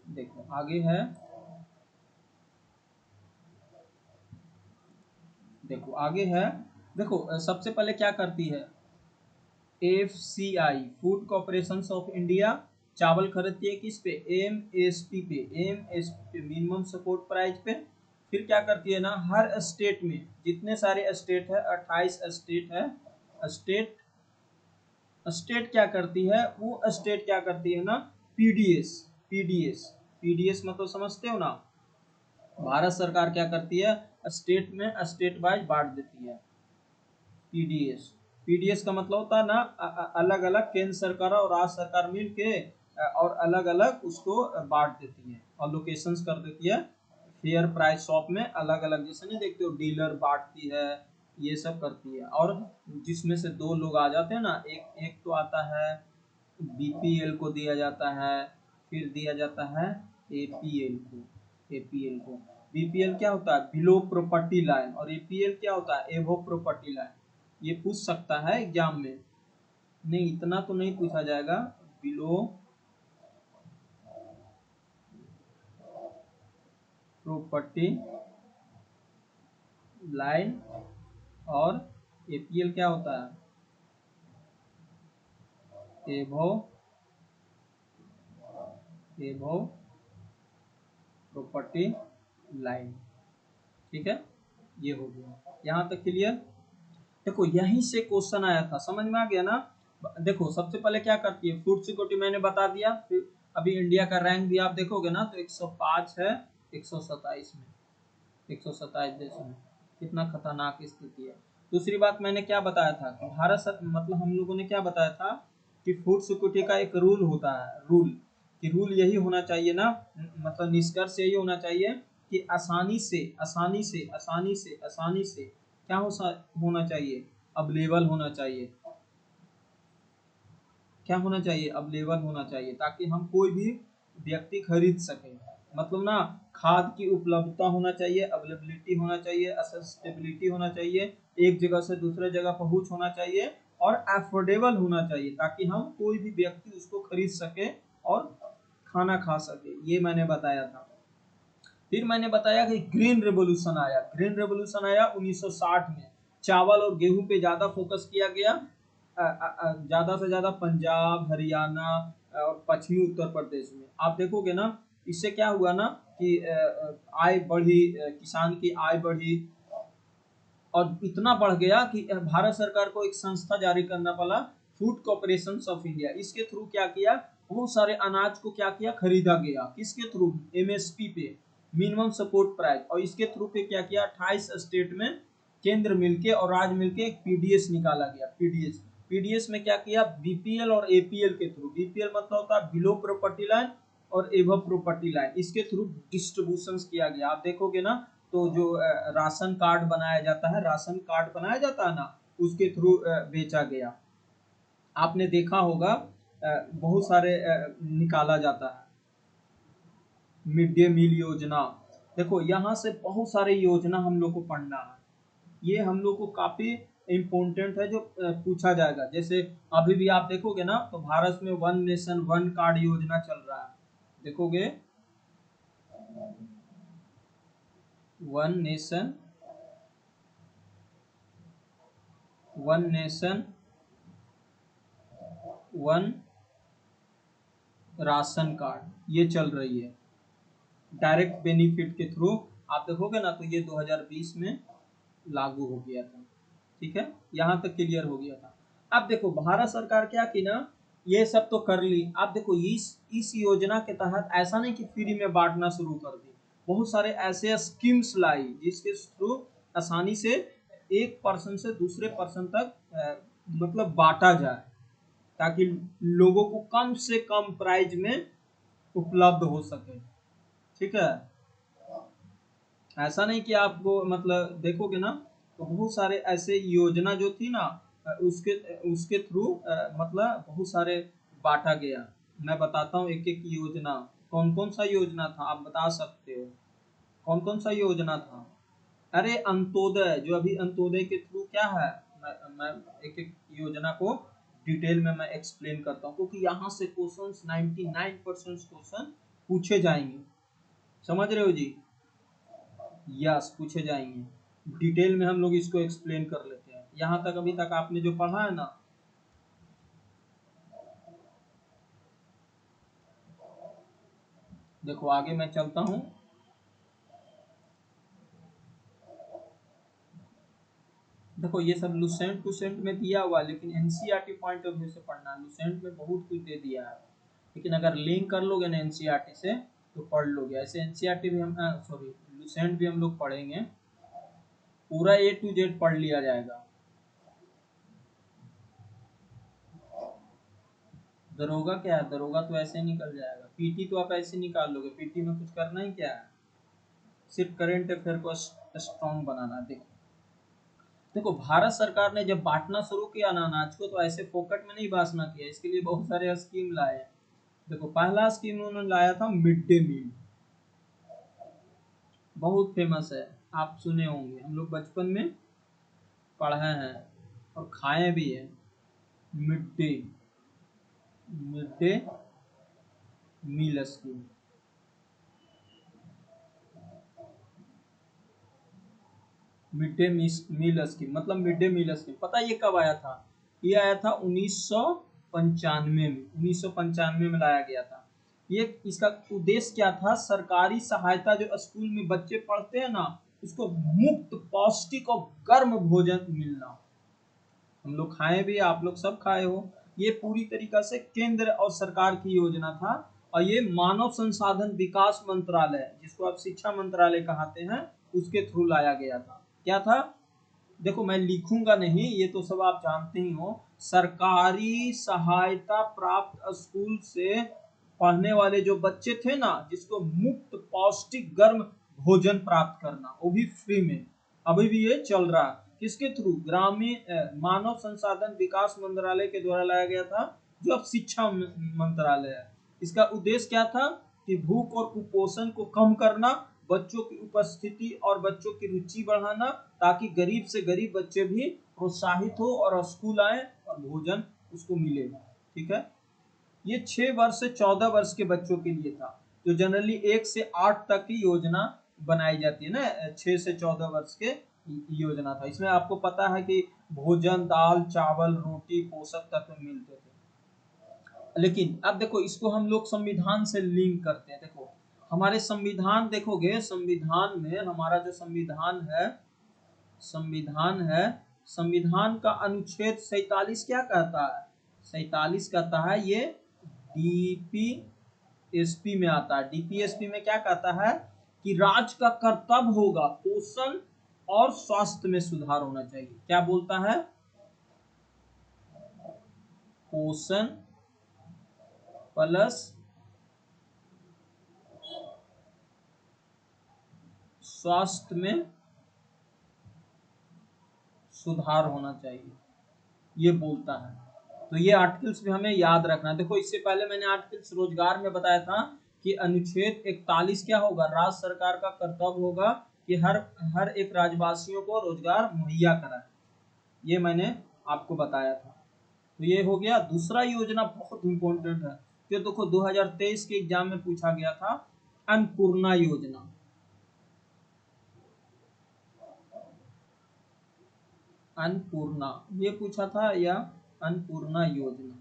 देखो आगे है, देखो आगे है। देखो सबसे पहले क्या करती है, FCI food corporation of India चावल खरीदती है किस पे? एमएसपी पे, एमएसपी पे, मिनिमम सपोर्ट प्राइस पे। फिर क्या करती है ना, हर स्टेट में, जितने सारे स्टेट है, 28 स्टेट है, स्टेट स्टेट क्या करती है, वो स्टेट क्या करती है ना, पीडीएस, पीडीएस, पीडीएस मतलब समझते हो ना, भारत सरकार क्या करती है, स्टेट में स्टेट वाइज बांट देती है। पीडीएस, पीडीएस का मतलब होता है ना, अलग अलग केंद्र सरकार और राज्य सरकार मिल के और अलग अलग उसको बांट देती है और लोकेशंस कर देती है फेयर प्राइस शॉप में, अलग अलग, जैसे नहीं देखते हो डीलर बांटती है, ये सब करती है। और जिसमें से दो लोग आ जाते हैं ना, एक एक तो आता है बीपीएल को दिया जाता है, फिर दिया जाता है एपीएल को, एपीएल को। बीपीएल क्या होता है? बिलो प्रॉपर्टी लाइन, और एपीएल क्या होता है? एवो प्रॉपर्टी लाइन। ये पूछ सकता है एग्जाम में, नहीं इतना तो नहीं पूछा जाएगा, बिलो प्रॉपर्टी लाइन, और एपीएल क्या होता है? एवो, एवो प्रॉपर्टी लाइन। ठीक है, ये हो गया, यहाँ तक क्लियर। देखो यहीं से क्वेश्चन आया था, समझ में आ गया ना। देखो सबसे पहले क्या करती है, फूड सिक्योरिटी मैंने बता दिया, फिर अभी इंडिया का रैंक भी आप देखोगे ना तो 105 है 127 में, 127 देशों में, कितना खतरनाक स्थिति है। दूसरी बात मैंने क्या बताया था कि मतलब हम लोगों ने क्या बताया था कि फूड सिक्योरिटी का एक रूल होता है, रूल, कि रूल यही होना चाहिए ना, मतलब निष्कर्ष यही होना चाहिए कि आसानी से आसानी से आसानी से आसानी से क्या होना चाहिए, अवेलेबल होना चाहिए। क्या होना चाहिए? अवेलेबल होना चाहिए, ताकि हम कोई भी व्यक्ति खरीद सके। मतलब ना, खाद की उपलब्धता होना चाहिए, अवेलेबिलिटी होना चाहिए, असेसिबिलिटी होना चाहिए, एक जगह से दूसरे जगह पहुंच होना चाहिए, और अफोर्डेबल होना चाहिए, ताकि हम कोई भी व्यक्ति उसको खरीद सके और खाना खा सके। ये मैंने बताया था। फिर मैंने बताया कि ग्रीन रेवोल्यूशन आया, ग्रीन रेवोल्यूशन आया 1960 में। चावल और गेहूं पे ज्यादा फोकस किया गया, ज्यादा से ज्यादा पंजाब, हरियाणा और पश्चिमी उत्तर प्रदेश में। आप देखोगे ना, इससे क्या हुआ ना कि आय बढ़ी, किसान की आय बढ़ी, और इतना बढ़ गया कि भारत सरकार को एक संस्था जारी करना पड़ा, फूड कॉर्पोरेशन ऑफ इंडिया। इसके थ्रू क्या किया, बहुत सारे अनाज को क्या किया, खरीदा गया, किसके थ्रू? एमएसपी पे, मिनिमम सपोर्ट प्राइस। और इसके थ्रू पे क्या किया, 28 स्टेट में केंद्र मिलके और राज्य मिलके एक पीडीएस निकाला गया, पीडीएस। पीडीएस में क्या किया, बीपीएल और एपीएल के थ्रू, बीपीएल मतलब होता है बिलो प्रॉपर्टी लाइन, और एबव प्रॉपर्टी लाइन, इसके थ्रू डिस्ट्रीब्यूशन किया गया। आप देखोगे ना तो जो राशन कार्ड बनाया जाता है, राशन कार्ड बनाया जाता है ना, उसके थ्रू बेचा गया। आपने देखा होगा बहुत सारे निकाला जाता है, मिड डे मील योजना। देखो यहाँ से बहुत सारे योजना हम लोग को पढ़ना है, ये हम लोग को काफी इम्पोर्टेंट है, जो पूछा जाएगा। जैसे अभी भी आप देखोगे ना तो भारत में वन नेशन वन कार्ड योजना चल रहा है, देखोगे one nation, one nation one ration card, ये चल रही है डायरेक्ट बेनिफिट के थ्रू। आप देखोगे ना तो ये 2020 में लागू हो गया था। ठीक है, यहाँ तक क्लियर हो गया था। अब देखो भारत सरकार क्या की ना, ये सब तो कर ली। आप देखो इस योजना के तहत ऐसा नहीं कि फ्री में बांटना शुरू कर दी, बहुत सारे ऐसे स्कीम्स लाई जिसके थ्रू आसानी से एक पर्सन से दूसरे पर्सन तक मतलब बांटा जाए, ताकि लोगों को कम से कम प्राइस में उपलब्ध हो सके। ठीक है, ऐसा नहीं कि आपको मतलब देखोगे ना तो बहुत सारे ऐसे योजना जो थी ना उसके उसके थ्रू मतलब बहुत सारे बांटा गया। मैं बताता हूँ एक एक योजना, कौन कौन सा योजना था आप बता सकते हो, कौन कौन सा योजना था। अरे अंत्योदय, जो अभी अंत्योदय के थ्रू क्या है, मैं एक एक योजना को डिटेल में मैं एक्सप्लेन करता हूँ, क्योंकि यहाँ से क्वेश्चंस 99% क्वेश्चन पूछे जाएंगे, समझ रहे हो जी। यस, पूछे जाएंगे, डिटेल में हम लोग इसको एक्सप्लेन कर लेते हैं। यहाँ तक अभी तक आपने जो पढ़ा है ना, देखो आगे मैं चलता हूँ। देखो ये सब लुसेंट टूसेंट में दिया हुआ है, लेकिन एनसीईआरटी पॉइंट ऑफ व्यू से पढ़ना। लुसेंट में बहुत कुछ दे दिया है, लेकिन अगर लिंक कर लोगे ना एनसीईआरटी से तो पढ़ लोगे। ऐसे एनसीईआरटी भी हम सॉरी लुसेंट भी हम लोग पढ़ेंगे, पूरा A to Z पढ़ लिया जाएगा। दरोगा क्या है, दरोगा तो ऐसे निकल जाएगा। पीटी तो आप ऐसे निकाल लोगे, पीटी में कुछ करना ही क्या है, सिर्फ करंट अफेयर को स्ट्रॉन्ग बनाना। देखो देखो भारत सरकार ने जब बांटना शुरू किया ना अनाज को, तो ऐसे फोकट में नहीं बांटना किया, इसके लिए बहुत सारे स्कीम लाए। देखो पहला स्कीम उन्होंने लाया था मिड डे मील, बहुत फेमस है, आप सुने होंगे, हम लोग बचपन में पढ़े हैं और खाए भी हैं। Mid day mid day meal scheme, mid day meal scheme मतलब मिड डे मील स्कीम, पता है ये कब आया था? ये आया था 1995 में, 1995 में लाया गया था। ये इसका उद्देश्य क्या था, सरकारी सहायता जो स्कूल में बच्चे पढ़ते हैं ना, उसको मुफ्त पौष्टिक और गर्म भोजन मिलना। हम लोग खाए भी, आप लोग सब खाए हो। ये पूरी तरीका से केंद्र और सरकार की योजना था, और ये मानव संसाधन विकास मंत्रालय, जिसको आप शिक्षा मंत्रालय कहते हैं, उसके थ्रू लाया गया था। क्या था? देखो मैं लिखूंगा नहीं, ये तो सब आप जानते ही हो। सरकारी सहायता प्राप्त स्कूल से पढ़ने वाले जो बच्चे थे ना, जिसको मुफ्त पौष्टिक गर्म भोजन प्राप्त करना, वो भी फ्री में, अभी भी ये चल रहा है। किसके थ्रू? ग्रामीण मानव संसाधन विकास मंत्रालय के द्वारा लाया गया था, जो अब शिक्षा मंत्रालय है। इसका उद्देश्य क्या था कि भूख और कुपोषण को कम करना, बच्चों की उपस्थिति और बच्चों की रुचि बढ़ाना, ताकि गरीब से गरीब बच्चे भी प्रोत्साहित हो और स्कूल आए और भोजन उसको मिले। ठीक है, ये 6 वर्ष से 14 वर्ष के बच्चों के लिए था, जो जनरली 1 से 8 तक की योजना बनाई जाती है ना, 6 से 14 वर्ष के योजना था। इसमें आपको पता है कि भोजन, दाल चावल रोटी पोषक तत्व मिलते थे। लेकिन अब देखो इसको हम लोग संविधान से लिंक करते हैं। देखो हमारे संविधान देखोगे, संविधान में हमारा जो संविधान है, संविधान का अनुच्छेद 47 क्या कहता है? 47 कहता है, ये डीपीएसपी में आता है। डीपीएसपी में क्या कहता है कि राज्य का कर्तव्य होगा पोषण और स्वास्थ्य में सुधार होना चाहिए। क्या बोलता है? पोषण प्लस स्वास्थ्य में सुधार होना चाहिए, ये बोलता है। तो ये आर्टिकल्स भी हमें याद रखना है। देखो इससे पहले मैंने आर्टिकल्स रोजगार में बताया था कि अनुच्छेद 41 क्या होगा, राज्य सरकार का कर्तव्य होगा कि हर हर एक राज्यवासियों को रोजगार मुहैया कराए, ये मैंने आपको बताया था। तो ये हो गया। दूसरा योजना बहुत इंपॉर्टेंट है, कि देखो 2023 के एग्जाम में पूछा गया था, अन्नपूर्णा योजना। अन्नपूर्णा ये पूछा था, या अन्नपूर्णा योजना,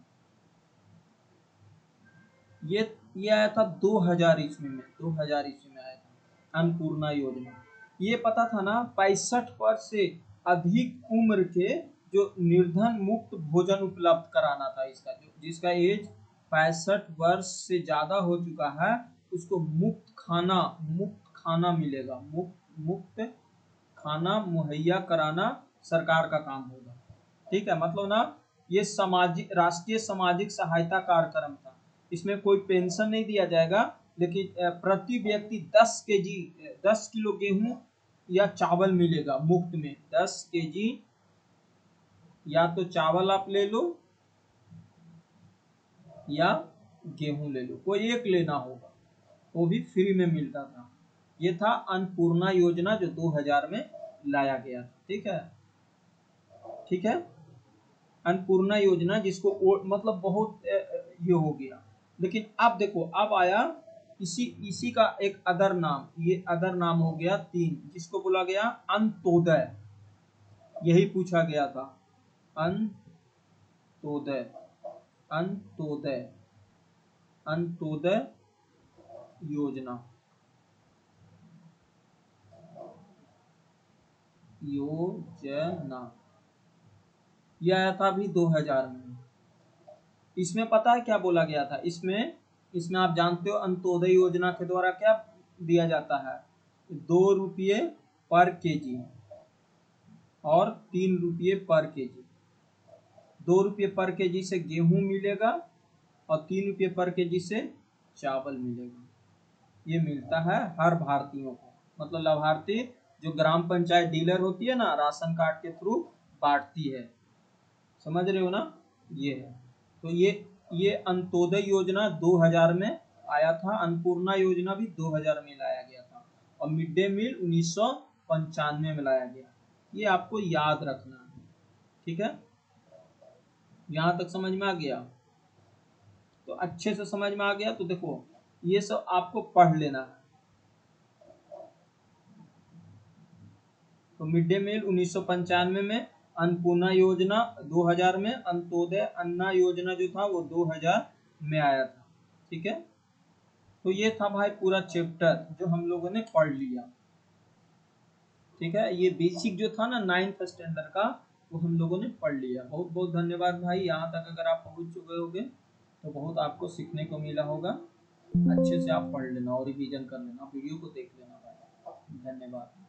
ये आया था 2000 ईस्वी में, 2000 ईस्वी में आया था अन्नपूर्णा योजना। ये पता था ना, 65 वर्ष से अधिक उम्र के जो निर्धन मुक्त भोजन उपलब्ध कराना था। इसका जो जिसका एज 65 वर्ष से ज्यादा हो चुका है, उसको मुफ्त खाना मिलेगा, मुफ्त खाना मुहैया कराना सरकार का काम होगा। ठीक है, मतलब ना ये सामाजिक राष्ट्रीय सामाजिक सहायता कार्यक्रम था। इसमें कोई पेंशन नहीं दिया जाएगा, लेकिन प्रति व्यक्ति 10 किलो गेहूं या चावल मिलेगा मुफ्त में। 10 केजी या तो चावल आप ले लो या गेहूं ले लो, कोई एक लेना होगा, वो भी फ्री में मिलता था। ये था अन्नपूर्णा योजना जो 2000 में लाया गया था। ठीक है, ठीक है, अन्नपूर्णा योजना जिसको मतलब बहुत ये हो गया। लेकिन अब देखो, अब आया इसी इसी का एक अदर नाम, ये अदर नाम हो गया 3, जिसको बोला गया अंत्योदय। यही पूछा गया था, अंत्योदय, अंत्योदय, अंत्योदय योजना, योजना। यह आया था अभी 2000 में। इसमें पता है क्या बोला गया था? इसमें इसमें आप जानते हो अंत्योदय योजना के द्वारा क्या दिया जाता है? 2 रुपये पर केजी और 3 रुपये पर केजी। 2 रुपये पर केजी से गेहूं मिलेगा और 3 रुपये पर केजी से चावल मिलेगा। ये मिलता है हर भारतीयों को, मतलब लाभार्थी जो ग्राम पंचायत डीलर होती है ना, राशन कार्ड के थ्रू बांटती है। समझ रहे हो ना? ये है। तो ये अंत्योदय योजना 2000 में आया था। अन्नपूर्णा योजना भी 2000 में लाया गया था और मिड डे मील 1995 में लाया गया। ये आपको याद रखना है। ठीक है, यहाँ तक समझ में आ गया? तो अच्छे से समझ में आ गया तो देखो, ये सब आपको पढ़ लेना है। तो मिड डे मील 1995 में, अन्नपूर्णा योजना 2000 में, अंत्योदय अन्ना योजना जो था वो 2000 में आया था। ठीक है, तो ये था भाई पूरा चैप्टर जो हम लोगों ने पढ़ लिया। ठीक है, ये बेसिक जो था ना 9th स्टैंडर्ड का, वो हम लोगों ने पढ़ लिया। बहुत बहुत धन्यवाद भाई। यहाँ तक अगर आप पहुँच चुके होगे तो बहुत आपको सीखने को मिला होगा। अच्छे से आप पढ़ लेना और रिवीजन कर लेना, वीडियो को देख लेना भाई। धन्यवाद।